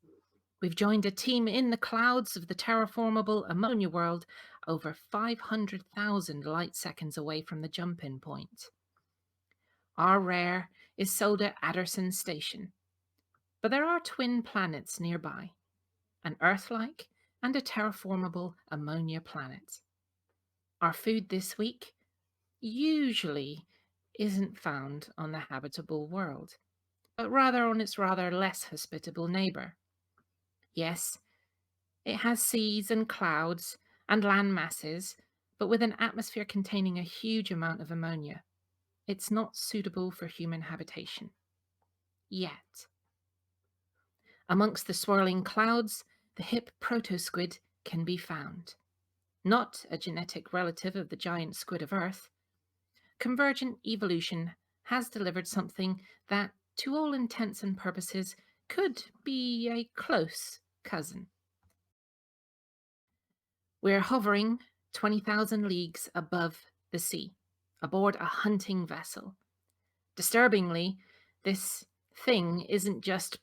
We've joined a team in the clouds of the terraformable ammonia world over 500,000 light seconds away from the jump-in point. Our rare is sold at Adderson Station, but there are twin planets nearby, an Earth-like and a terraformable ammonia planet. Our food this week usually isn't found on the habitable world, but rather on its rather less hospitable neighbour. Yes, it has seas and clouds and land masses, but with an atmosphere containing a huge amount of ammonia. It's not suitable for human habitation. Yet. Amongst the swirling clouds, the hip Proto-Squid can be found. Not a genetic relative of the giant squid of Earth. Convergent evolution has delivered something that, to all intents and purposes, could be a close cousin. We're hovering 20,000 leagues above the sea, aboard a hunting vessel. Disturbingly, this thing isn't just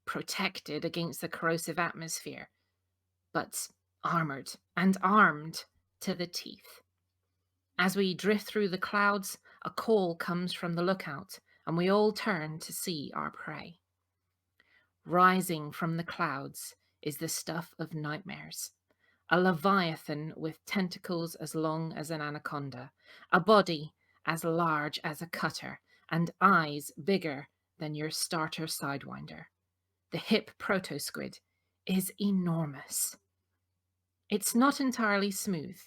protected against the corrosive atmosphere, but armored and armed to the teeth. As we drift through the clouds, a call comes from the lookout, and we all turn to see our prey. Rising from the clouds is the stuff of nightmares. A leviathan with tentacles as long as an anaconda, a body as large as a cutter, and eyes bigger than your starter sidewinder. The hip Proto-Squid is enormous. It's not entirely smooth.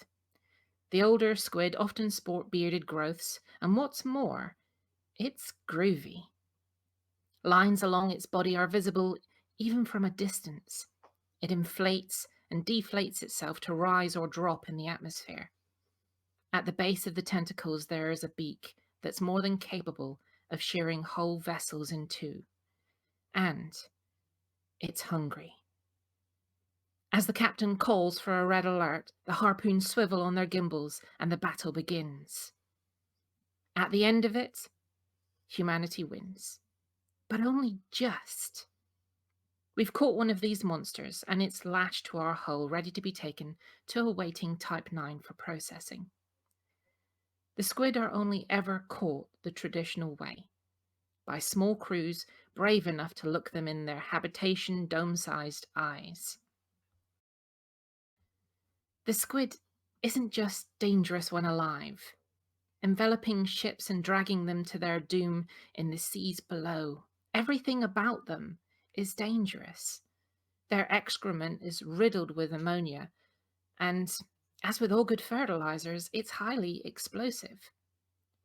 The older squid often sport bearded growths, and what's more, it's groovy. Lines along its body are visible even from a distance. It inflates and deflates itself to rise or drop in the atmosphere. At the base of the tentacles there is a beak that's more than capable of shearing whole vessels in two. And it's hungry. As the captain calls for a red alert, the harpoons swivel on their gimbals and the battle begins. At the end of it, humanity wins. But only just. We've caught one of these monsters, and it's lashed to our hull, ready to be taken to a waiting Type 9 for processing. The squid are only ever caught the traditional way, by small crews brave enough to look them in their habitation dome-sized eyes. The squid isn't just dangerous when alive, enveloping ships and dragging them to their doom in the seas below. Everything about them is dangerous. Their excrement is riddled with ammonia, and, as with all good fertilizers, it's highly explosive.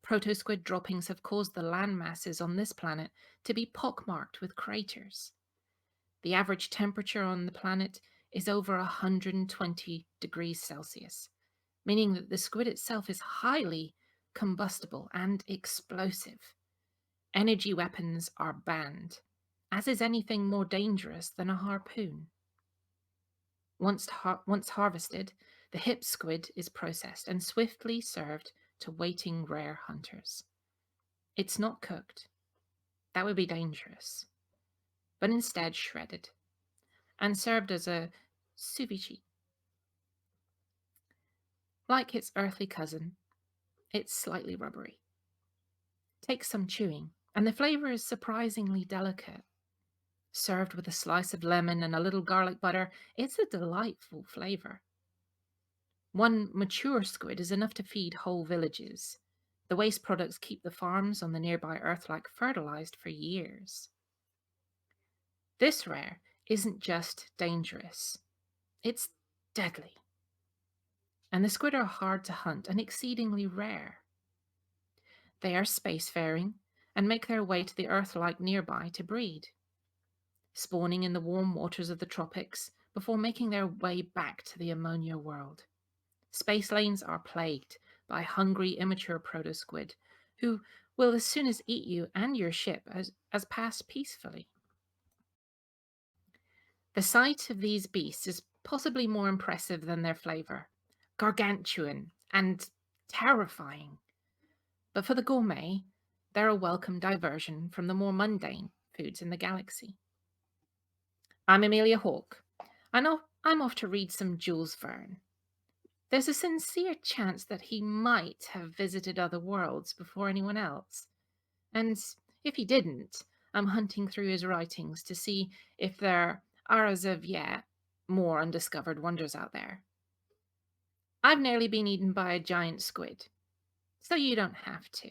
Proto-Squid droppings have caused the land masses on this planet to be pockmarked with craters. The average temperature on the planet is over 120 degrees Celsius, meaning that the squid itself is highly combustible and explosive. Energy weapons are banned, as is anything more dangerous than a harpoon. Once harvested, the hip squid is processed and swiftly served to waiting rare hunters. It's not cooked. That would be dangerous. But instead shredded and served as a ceviche. Like its earthly cousin, it's slightly rubbery. Takes some chewing, and the flavour is surprisingly delicate. Served with a slice of lemon and a little garlic butter, it's a delightful flavour. One mature squid is enough to feed whole villages. The waste products keep the farms on the nearby earth-like fertilised for years. This rare isn't just dangerous, it's deadly. And the squid are hard to hunt and exceedingly rare. They are spacefaring and make their way to the Earth-like nearby to breed, spawning in the warm waters of the tropics before making their way back to the ammonia world. Space lanes are plagued by hungry immature proto squid who will as soon as eat you and your ship as pass peacefully. The sight of these beasts is possibly more impressive than their flavour, gargantuan and terrifying. But for the gourmet, they're a welcome diversion from the more mundane foods in the galaxy. I'm Amelia Hawke. I'm off to read some Jules Verne. There's a sincere chance that he might have visited other worlds before anyone else. And if he didn't, I'm hunting through his writings to see if there are, as of yet, more undiscovered wonders out there. I've nearly been eaten by a giant squid, so you don't have to.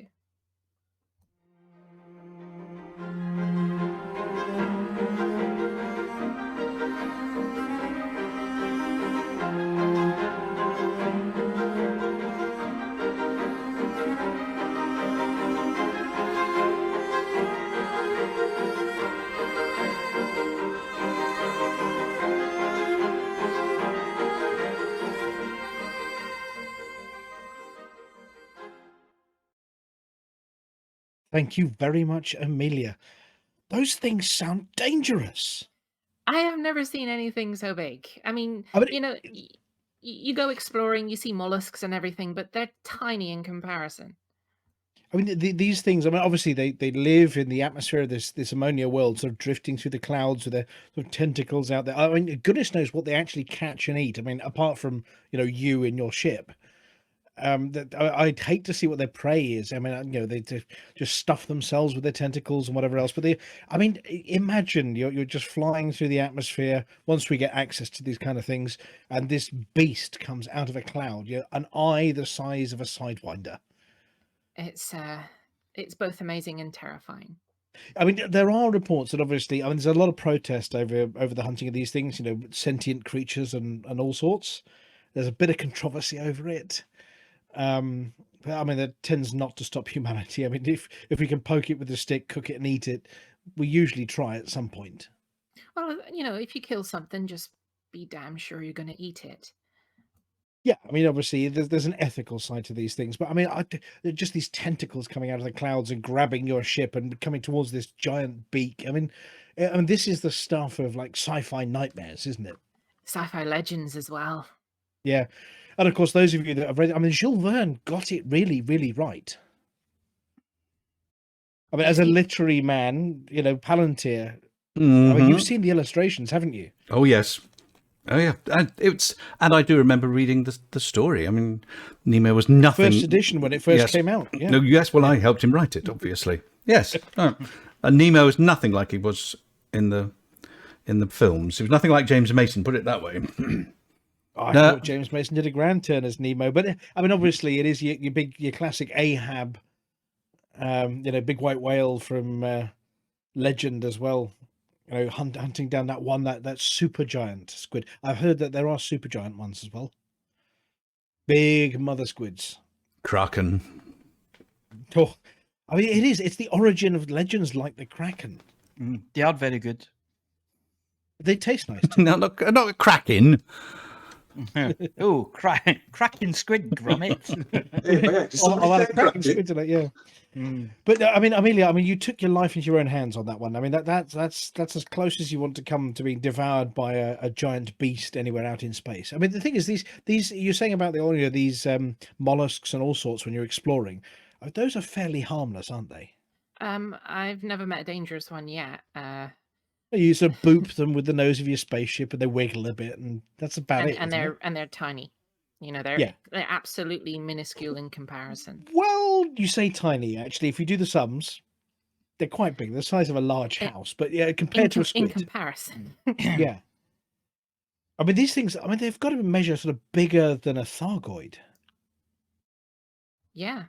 Thank you very much, Amelia. Those things sound dangerous. I have never seen anything so big. I mean, you know, you go exploring, you see mollusks and everything, but they're tiny in comparison. I mean, these things, I mean, obviously they live in the atmosphere of this ammonia world, sort of drifting through the clouds with their sort of tentacles out there. I mean, goodness knows what they actually catch and eat. I mean, apart from, you in your ship. I'd hate to see what their prey is. I mean, they just stuff themselves with their tentacles and whatever else. But imagine you're just flying through the atmosphere once we get access to these kind of things, and this beast comes out of a cloud, an eye the size of a sidewinder. It's both amazing and terrifying. I mean, there are reports that obviously, I mean, there's a lot of protest over the hunting of these things, sentient creatures and all sorts. There's a bit of controversy over it. I mean, that tends not to stop humanity. I mean, if we can poke it with a stick, cook it and eat it, we usually try at some point. Well, if you kill something, just be damn sure you're going to eat it. Yeah, I mean, obviously, there's an ethical side to these things, but I mean, just these tentacles coming out of the clouds and grabbing your ship and coming towards this giant beak. I mean, this is the stuff of like sci-fi nightmares, isn't it? Sci-fi legends as well. Yeah. And of course, those of you that have read, I mean, Jules Verne got it really, really right. I mean, as a literary man, Palantir, I mean, you've seen the illustrations, haven't you? Oh, yes. Oh, yeah. And I do remember reading the story. I mean, Nemo was nothing. First edition when it first came out. Yeah. No, yes, well, I helped him write it, obviously. Yes. And Nemo is nothing like he was in the films. He was nothing like James Mason, put it that way. I thought James Mason did a grand turn as Nemo, but I mean, obviously, it is your classic Ahab, big white whale from legend as well. Hunting down that super giant squid. I've heard that there are super giant ones as well. Big mother squids. Kraken. Oh, I mean, it is. It's the origin of legends like the Kraken. They are very good. They taste nice too. No, not a Kraken. Oh, cracking squid, grommet. I'll add a cracking squid to that, yeah. But I mean, Amelia, I mean, you took your life into your own hands on that one. I mean, that's as close as you want to come to being devoured by a giant beast anywhere out in space. I mean, the thing is, these you're saying about these mollusks and all sorts when you're exploring, those are fairly harmless, aren't they? I've never met a dangerous one yet. You sort of boop them with the nose of your spaceship, and they wiggle a bit, and that's about it. And they're tiny. You know, they're absolutely minuscule in comparison. Well, you say tiny. Actually, if you do the sums, they're quite big. They're the size of a large house. But yeah, compared to a squid, in comparison, yeah. I mean, these things. I mean, they've got to measure sort of bigger than a Thargoid. Yeah.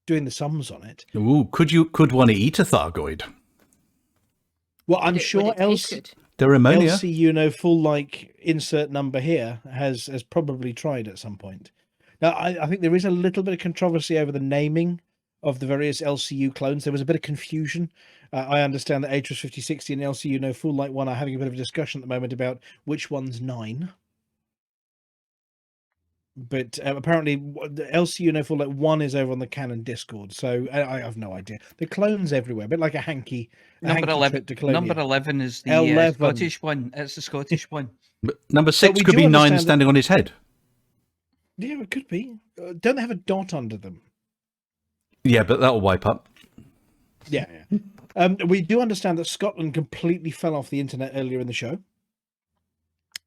Doing the sums on it. Ooh, could one eat a Thargoid? Well, I'm sure They're ammonia. LC full like insert number here has probably tried at some point. Now, I think there is a little bit of controversy over the naming of the various LCU clones. There was a bit of confusion. I understand that Atris 5060 and LCU full like 1 are having a bit of a discussion at the moment about which one's 9. But apparently, the LCU full like 1 is over on the Canon Discord, so I have no idea. The clones everywhere, a bit like a hanky. Number 11. Number 11 is the 11. Scottish one. It's the Scottish one. But number 6 could be 9 standing on his head. Yeah, it could be. Don't they have a dot under them? Yeah, but that'll wipe up. Yeah. We do understand that Scotland completely fell off the internet earlier in the show.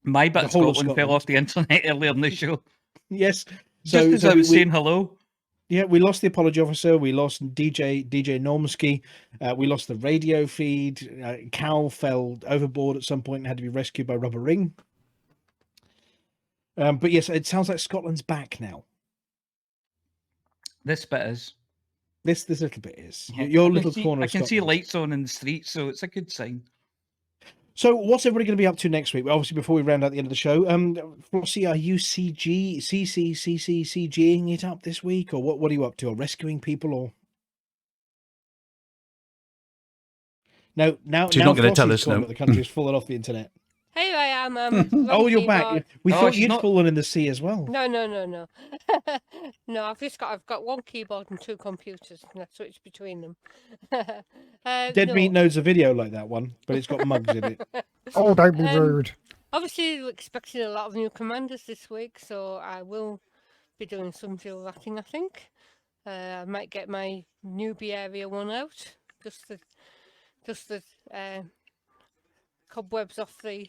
My bit of Scotland fell off the internet earlier in the show. Yes. Just as I was saying hello. Yeah, we lost the apology officer. We lost DJ Normsky. We lost the radio feed. Cal fell overboard at some point and had to be rescued by Rubber Ring. But yes, it sounds like Scotland's back now. This bit is. This little bit is. Your little corner of I can see Scotland. lights on in the street, so it's a good sign. So what's everybody going to be up to next week? Obviously, before we round out the end of the show, Flossy, are you CGing it up this week? Or what are you up to? Or rescuing people? Or No, now She's not going to tell us, corner no. of the country has fallen off the internet. Here I am. Oh, you're Rocky back. Board. We thought you'd fallen in the sea as well. No. No, I've got one keyboard and 2 computers, and I switch between them. Dead Meat knows a video like that one, but it's got mugs in it. Oh, don't be rude. Obviously, we're expecting a lot of new commanders this week, so I will be doing some drill ratting, I think. I might get my newbie area one out, just the cobwebs off the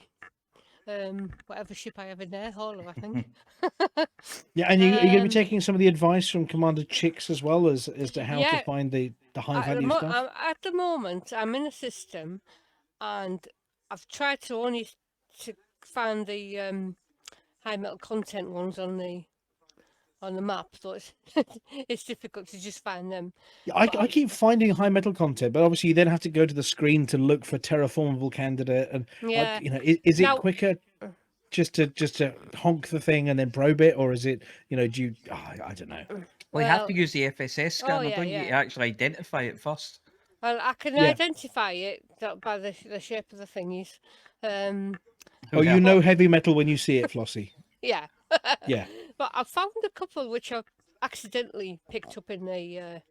whatever ship I have in there, hauler, I think. Yeah, and you're going to be taking some of the advice from Commander Chix as well as to how to find the high value stuff. At the moment, I'm in a system, and I've tried to only find the high metal content ones on the map, so it's difficult to just find them. Yeah, I keep finding high metal content, but obviously you then have to go to the screen to look for terraformable candidate, and Yeah. is it Now- quicker just to honk the thing and then probe it, or is it do you? I don't know. Well, you have to use the FSS scanner, yeah, don't you, to actually identify it first? Well, I can Yeah. identify it by the shape of the thingies. Oh, you know heavy metal when you see it, Flossy. Yeah. Yeah. But I found a couple which I accidentally picked up in the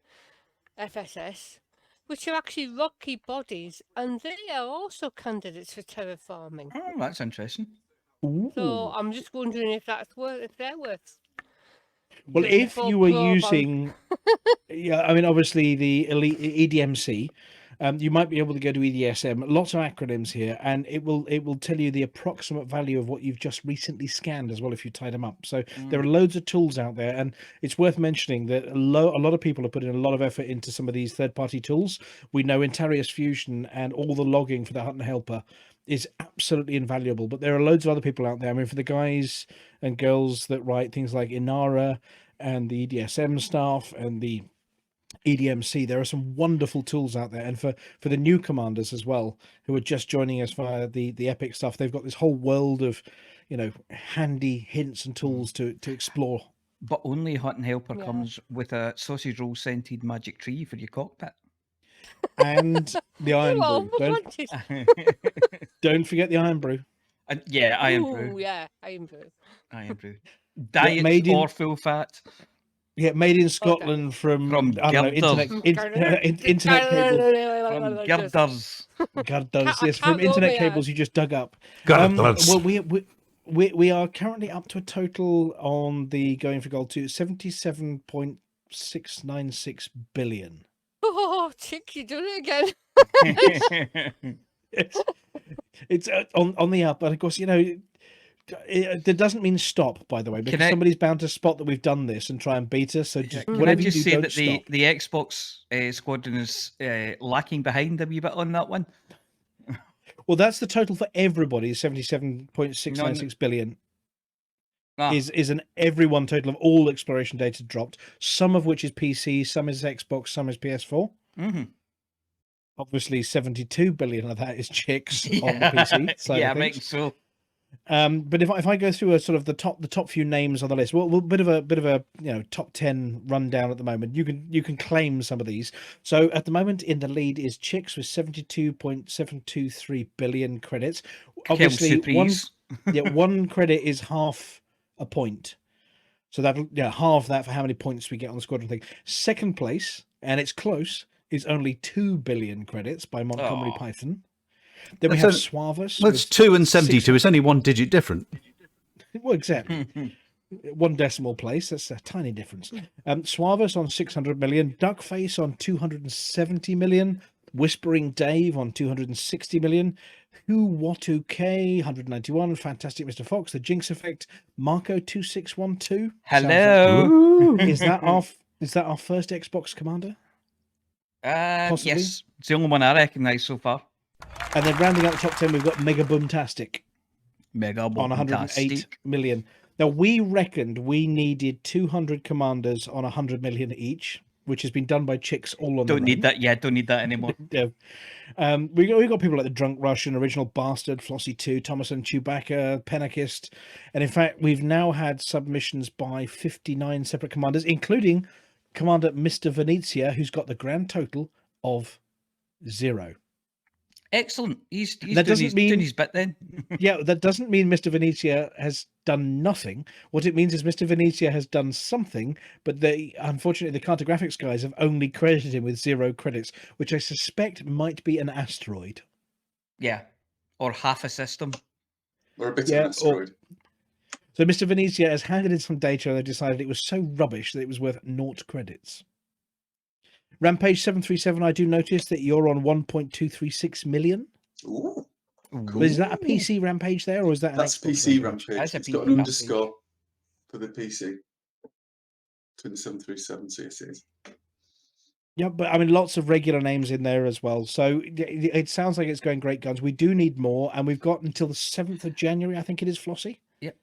FSS, which are actually rocky bodies, and they are also candidates for terraforming. Oh, that's interesting. So I'm just wondering if they're worth. Well, doing if full you were probe on. using, yeah, I mean, obviously the elite EDMC, you might be able to go to EDSM. Lots of acronyms here, and it will tell you the approximate value of what you've just recently scanned as well if you tie them up. So there are loads of tools out there, and it's worth mentioning that a lot of people are putting a lot of effort into some of these third-party tools. We know Intarius Fusion and all the logging for the Hutton Helper is absolutely invaluable, but there are loads of other people out there. I mean, for the guys and girls that write things like Inara and the EDSM staff and the EDMC, there are some wonderful tools out there. And for the new commanders as well, who are just joining us via the Epic stuff, they've got this whole world of, handy hints and tools to explore. But only Hutton Helper comes with a sausage roll scented magic tree for your cockpit. And the Iron Well, Brew. Don't forget the Iron Brew. Yeah, Iron Ooh, Brew. yeah, Iron Brew. Iron Brew. Diet made in- or full fat. Yeah, made in Scotland from I don't know, internet cables. From girders. Girders, yes, from can't roll internet my cables you just dug up. Girders. Well, we are currently up to a total on the Going for Gold 2 77.696 billion. Oh, Chix, you done it again. It's on the up, but of course, that doesn't mean stop, by the way, because somebody's bound to spot that we've done this and try and beat us. So just Can I whatever just you do, say don't that stop. the Xbox squadron is lacking behind a wee bit on that one? Well, that's the total for everybody. 77.696 billion is an everyone total of all exploration data dropped. Some of which is PC, some is Xbox, some is PS4. Mm-hmm. Obviously, 72 billion of that is Chix on the PC side yeah, of I things. think so. But if I go through a sort of the top few names on the list, well, bit of a top 10 rundown at the moment. You can claim some of these. So at the moment in the lead is Chix with 72.723 billion credits. Obviously, one credit is half a point. So that'll half that for how many points we get on the squadron thing. Second place, and it's close, is only 2 billion credits by Montgomery Python. Then we have Suavus. Well, it's 2 and 72. It's only 1 digit different. Well, exactly. 1 decimal place. That's a tiny difference. Suavus on 600 million. Duckface on 270 million. Whispering Dave on 260 million. Who2K 191. Fantastic Mr. Fox. The Jinx Effect. Marco 2612. Hello. Is that our first Xbox commander? Possibly? Yes, it's the only one I recognise so far. And then rounding out the top 10, we've got Mega Boomtastic. Mega on 108 Boomtastic. million. Now, we reckoned we needed 200 commanders on 100 million each, which has been done by Chix all on Don't need that. Yeah, don't need that anymore. Yeah. We got people like the Drunk Russian, Original Bastard, Flossy 2, Thomas and Chewbacca, Penakist. And in fact, we've now had submissions by 59 separate commanders, including Commander Mr. Venezia, who's got the grand total of 0. Excellent. He's doing his bit then. Yeah, that doesn't mean Mr. Venezia has done nothing. What it means is Mr. Venezia has done something, but unfortunately the cartographics guys have only credited him with 0 credits, which I suspect might be an asteroid. Yeah, or half a system. Or a bit of an asteroid. So Mr. Venezia has handed in some data and they decided it was so rubbish that it was worth 0 credits. Rampage 737, I do notice that you're on 1.236 million. Ooh. Cool. Is that a PC Rampage there, or is that That's PC Rampage? It's got an underscore for the PC. 2737 CSAs. Yeah, but I mean, lots of regular names in there as well. So it sounds like it's going great guns. We do need more, and we've got until the 7th of January, I think it is, Flossy? Yep.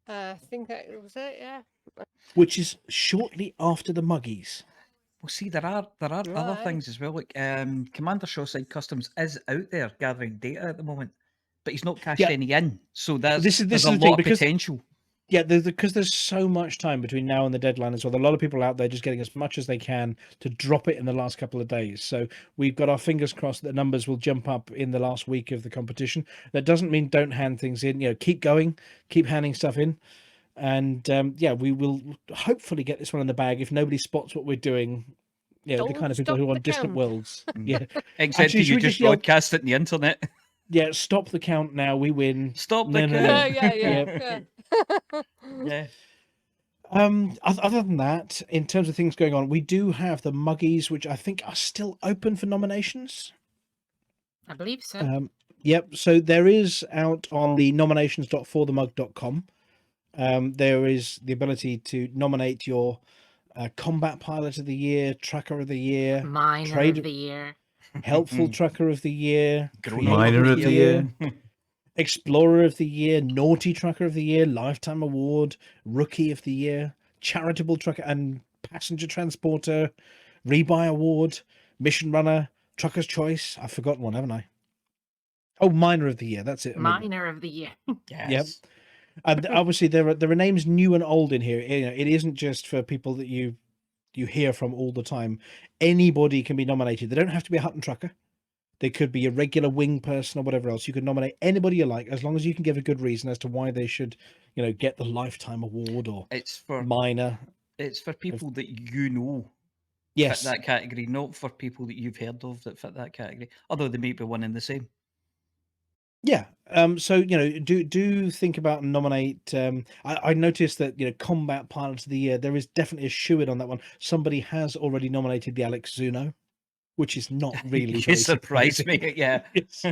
I think that was it, yeah. Which is shortly after the Muggies. Well, see, there are other things as well. Like Commander Shawside Customs is out there gathering data at the moment, but he's not cashed any in. So there's a lot of potential. Yeah, because there's so much time between now and the deadline as well. A lot of people out there just getting as much as they can to drop it in the last couple of days. So we've got our fingers crossed that the numbers will jump up in the last week of the competition. That doesn't mean don't hand things in. Keep going, keep handing stuff in. And we will hopefully get this one in the bag if nobody spots what we're doing. Yeah, the kind of people who are on distant worlds. Yeah, except you just broadcast it on the internet. Yeah, stop the count now. We win. Stop the count. Yeah. Yeah. Other than that, in terms of things going on, we do have the Muggies, which I think are still open for nominations. I believe so. Yep. So there is out on the nominations.forthemug.com. There is the ability to nominate your combat pilot of the year, trucker of the year, Miner of the year, helpful trucker of the year, miner of the year, explorer of the year, naughty trucker of the year, lifetime award, rookie of the year, charitable trucker and passenger transporter, rebuy award, mission runner, trucker's choice. I've forgotten one, haven't I? Oh, miner of the year. That's it. Miner of the year. Yes. Yep. And obviously there are names new and old in here. It isn't just for people that you hear from all the time. Anybody can be nominated. They don't have to be a Hutton trucker. They could be a regular wing person or whatever else. You can nominate anybody you like, as long as you can give a good reason as to why they should get the lifetime award or It's for minor. It's for people that you know Yes. fit that category, not for people that you've heard of that fit that category. Although they may be one and the same. Yeah. So do think about and nominate. I noticed that Combat Pilot of the Year. There is definitely a shoe-in on that one. Somebody has already nominated the Alex Zuno, which is not really. You very surprised surprising. me, yeah. Yes.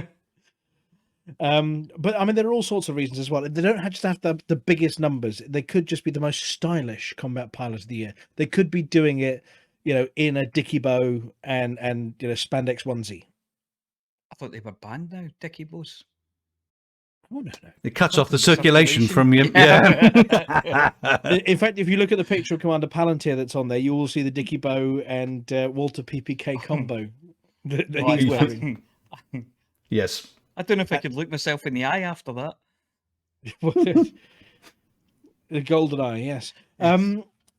But I mean, there are all sorts of reasons as well. They don't just have the biggest numbers. They could just be the most stylish Combat Pilot of the Year. They could be doing it, in a dicky bow and spandex onesie. I thought they were banned now, Dickie Bows. Oh no! It cuts off the circulation from you. Yeah. In fact, if you look at the picture of Commander Palantir that's on there, you will see the Dicky Bow and Walter PPK combo that he's wearing. Yes. I don't know if I could look myself in the eye after that. The golden eye, yes.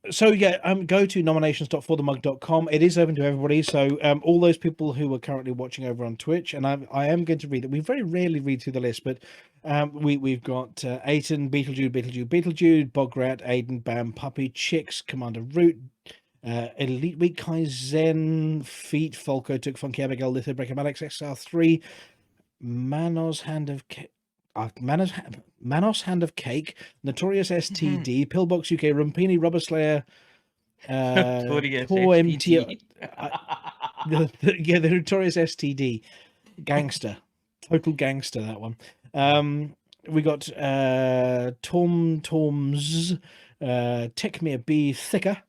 So go to nominations.forthemug.com. It is open to everybody. So all those people who are currently watching over on Twitch, and I am going to read it. We very rarely read through the list, but we've got Aiton, Beetlejude, Bograt, Aiden, Bam, Puppy, Chix, Commander Root, Elite Week, Kaizen, Feet, Falco, Took Funky Abigail, Litho Breaker, Alex XR3, Manos Hand of Manos Hand of Cake, Notorious STD, Pillbox UK, Rumpini, Rubber Slayer, Notorious MT, STD. the Notorious STD, Gangster, total gangster that one. We got Toms, Techmere B, Thicker,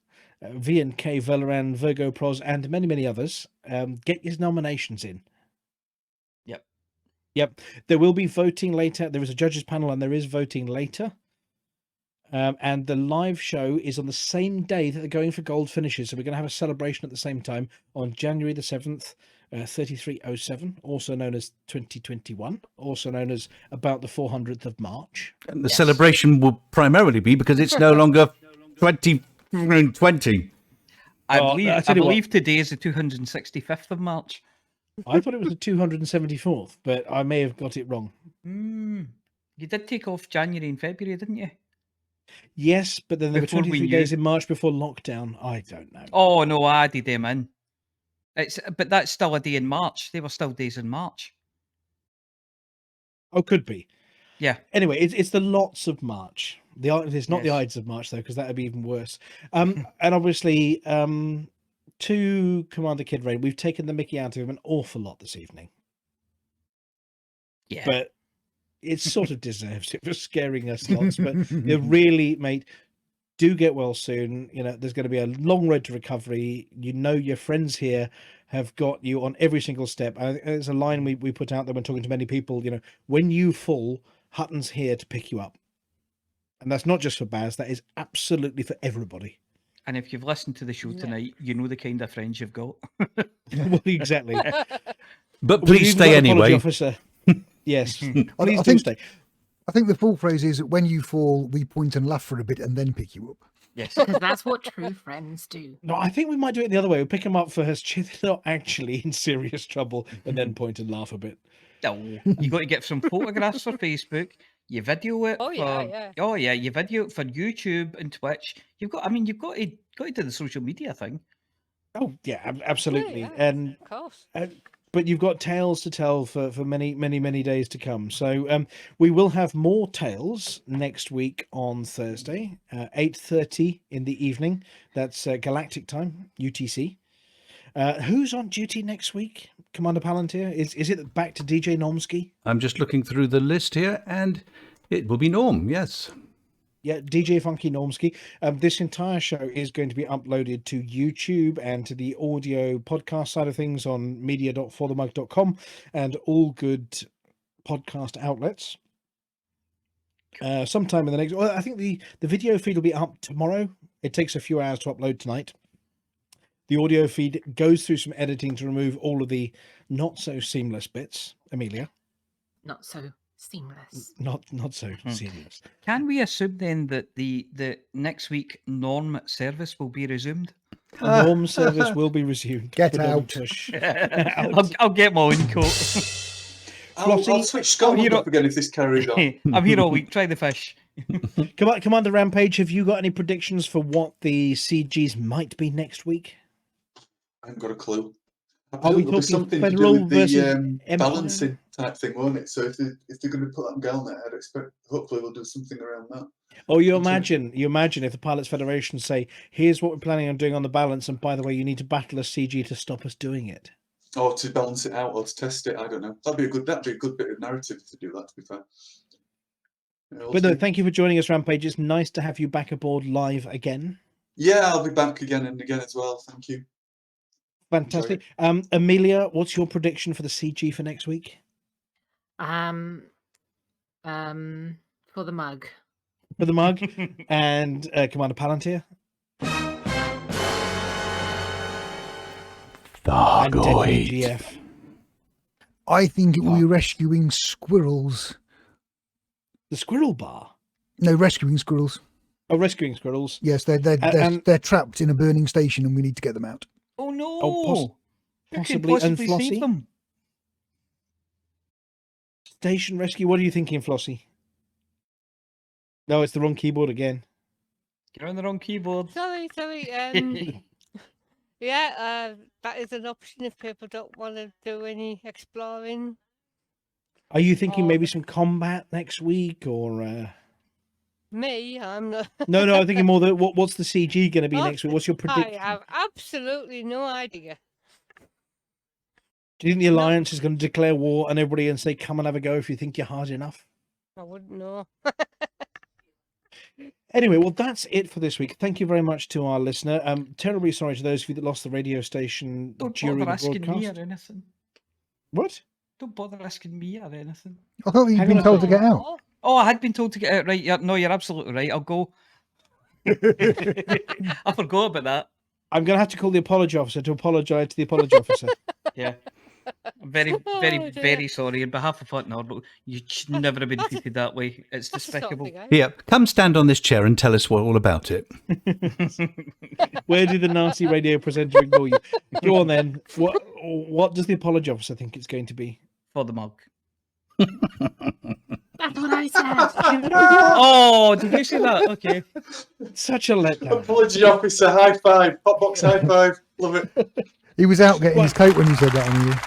V&K, Valoran, Virgo Pros, and many others. Get your nominations in. Yep, there will be voting later. There is a judges panel and there is voting later. And the live show is on the same day that they're going for gold finishes. So we're going to have a celebration at the same time on January the 7th, 3307, also known as 2021, also known as about the 400th of March. And the celebration will primarily be because it's no longer 2020. I believe today is the 265th of March. I thought it was the 274th, but I may have got it wrong. You did take off January and February, didn't you? Yes, but then there were Before we 23 knew. days in March before lockdown. I don't know. Oh no, I added them in. But that's still a day in March. They were still days in March. Oh, could be. Yeah. Anyway, it's the lots of March. It's not the Yes. Ides of March though, because that would be even worse. And obviously, to Commander Kid Rain, we've taken the mickey out of him an awful lot this evening. Yeah. But it sort of deserves it for scaring us lots. But really, mate, do get well soon. There's going to be a long road to recovery. Your friends here have got you on every single step. There's a line we put out there when talking to many people. When you fall, Hutton's here to pick you up. And that's not just for Baz. That is absolutely for everybody. And if you've listened to the show tonight, you know the kind of friends you've got. Well, exactly. But We've please even stay got an apology anyway. officer. Yes, I please do think- stay. I think the full phrase is, when you fall, we point and laugh for a bit and then pick you up. Yes. Because that's what true friends do. No, I think we might do it the other way. We pick them up for his chin. They're not actually in serious trouble, and then point and laugh a bit. No, you got to get some photographs for Facebook. You video it. Oh, yeah, for, yeah. Oh yeah, you video it for YouTube and Twitch. You've got to do the social media thing. Oh yeah, absolutely. Yeah, And of course. but you've got tales to tell for many days to come. So we will have more tales next week on Thursday, 8:30 in the evening. That's Galactic time, UTC. Who's on duty next week, Commander Palantir? Is it back to DJ Nomsky? I'm just looking through the list here, and it will be Norm, yes. Yeah, DJ Funky Normsky. This entire show is going to be uploaded to YouTube and to the audio podcast side of things on media.forthemug.com and all good podcast outlets. Sometime in the next... Well, I think the video feed will be up tomorrow. It takes a few hours to upload tonight. The audio feed goes through some editing to remove all of the not so seamless bits. Amelia? Not so seamless. Not so seamless. Can we assume then that the next week Norm service will be resumed? Norm service will be resumed. Get but don't out. push. I'll get my own coat. I'll Flossy, switch Scotland up again if this carries on. I'm here all week. Try the fish. Commander Rampage, have you got any predictions for what the CGs might be next week? I haven't got a clue. I Are presume we there'll be talking something to do federal with versus the Empire? balancing type thing, won't it? So if they're going to put that on Galnet, I'd expect hopefully they'll do something around that. Oh, you imagine if the Pilots Federation say, here's what we're planning on doing on the balance, and by the way, you need to battle a CG to stop us doing it. Or to balance it out, or to test it. I don't know. That'd be a good bit of narrative to do that. To be fair. But no, thank you for joining us, Rampage. It's nice to have you back aboard live again. Yeah, I'll be back again and again as well. Thank you. Fantastic. Amelia, what's your prediction for the CG for next week? For the mug. For the mug. And Commander Palantir? And GF. I think it will be rescuing squirrels. The squirrel bar? No, rescuing squirrels. Oh, rescuing squirrels. Yes, they're trapped in a burning station, and we need to get them out. Oh no! Oh, Who can possibly possibly Flossy? save them? Station rescue. What are you thinking, Flossy? No, it's the wrong keyboard again. You're on the wrong keyboard. Sorry. Yeah, that is an option if people don't want to do any exploring. Are you thinking maybe some combat next week, or? Me, I'm not. No, I'm thinking more that what's the CG going to be next week? What's your prediction? I have absolutely no idea. Do you think the Alliance is going to declare war on everybody and say, come and have a go if you think you're hard enough? I wouldn't know. Anyway, well, that's it for this week. Thank you very much to our listener. Terribly sorry to those of you that lost the radio station Don't during bother the asking me broadcast. or anything. What? Don't bother asking me or anything. I thought you'd been told to get out. Oh, I had been told to get out, right? No, you're absolutely right. I'll go. I forgot about that. I'm going to have to call the apology officer to apologise to the apology officer. Yeah. I'm very, very sorry. On behalf of Hutton Orbital, you should never have been treated that way. It's despicable. Yep, come stand on this chair and tell us all about it. Where did the nasty radio presenter ignore you? Go on then. What does the apology officer think it's going to be? For the mug. That's what I said. Oh, did you say that? Okay. Such a letdown. Apology officer, high five. Hotbox high five. Love it. He was out getting his coat when you said that, Amelia.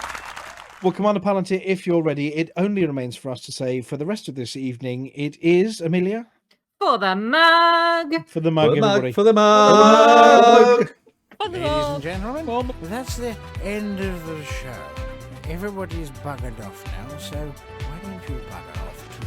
Well, Commander Palantir, if you're ready, it only remains for us to say for the rest of this evening, it is, Amelia? For the mug. For the mug, everybody. For the mug. Ladies and gentlemen, that's the end of the show. Everybody's buggered off now, so why don't you bugger off too?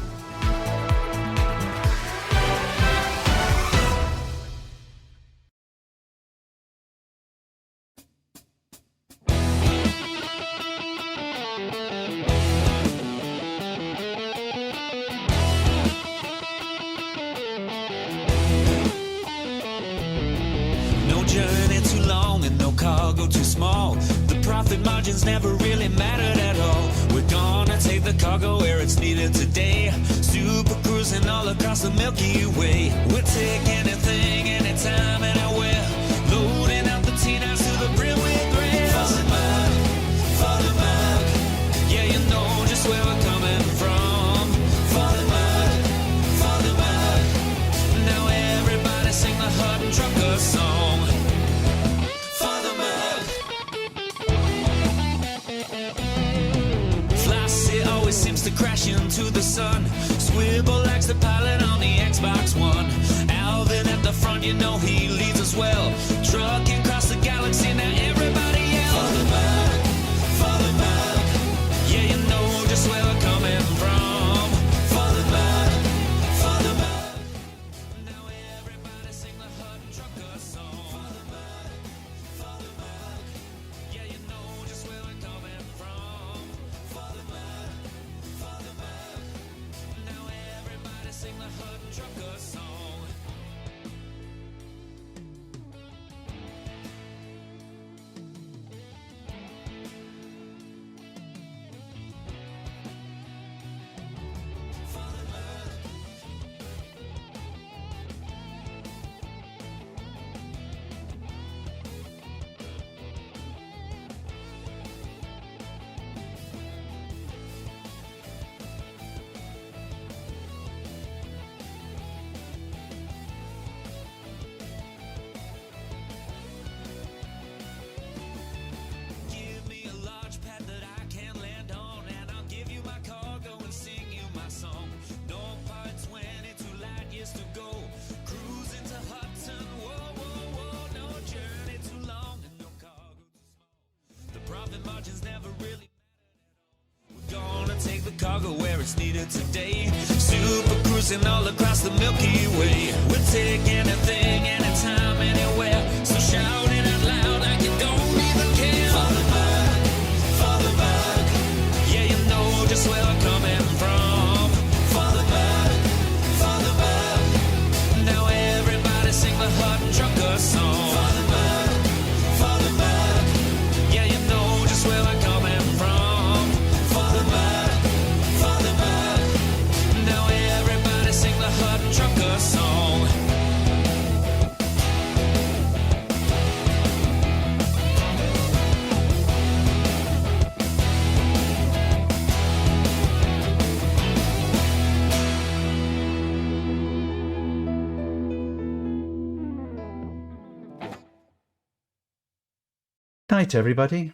No journey too long and no cargo too small. The profit margins never really mattered at all. We're gonna take the cargo where it's needed today. Super cruising all across the Milky Way. We'll take anything, anytime, anywhere. Loading up the T-9s to the brim with grain. For the mug, yeah, you know just where we're coming from. For the mug, now everybody sing the Hutton Trucker song. For the mug. Flossy always seems to crash into the sun. Squibble likes the pilot on the Xbox One. Alvin at the front, you know he leads us well. Trucking across the galaxy, now everybody yell. For the mug, yeah, you know just where we're coming from. For the mug, now everybody sing the Hutton Trucker song. For the mug, yeah, you know just where we're coming from. For the mug, now everybody sing the Hutton Trucker song. take the cargo where it's needed today. Super cruising all across the Milky Way. We'll take anything, anytime, anywhere. So shout it out loud like you don't even care. For the bug, yeah, you know just where I'm coming from. For the bug, now everybody sing the Hutton Trucker song. For the bug, yeah, you know just where I'm coming from. For the bug, now everybody sing the Hutton Trucker song. Night, everybody.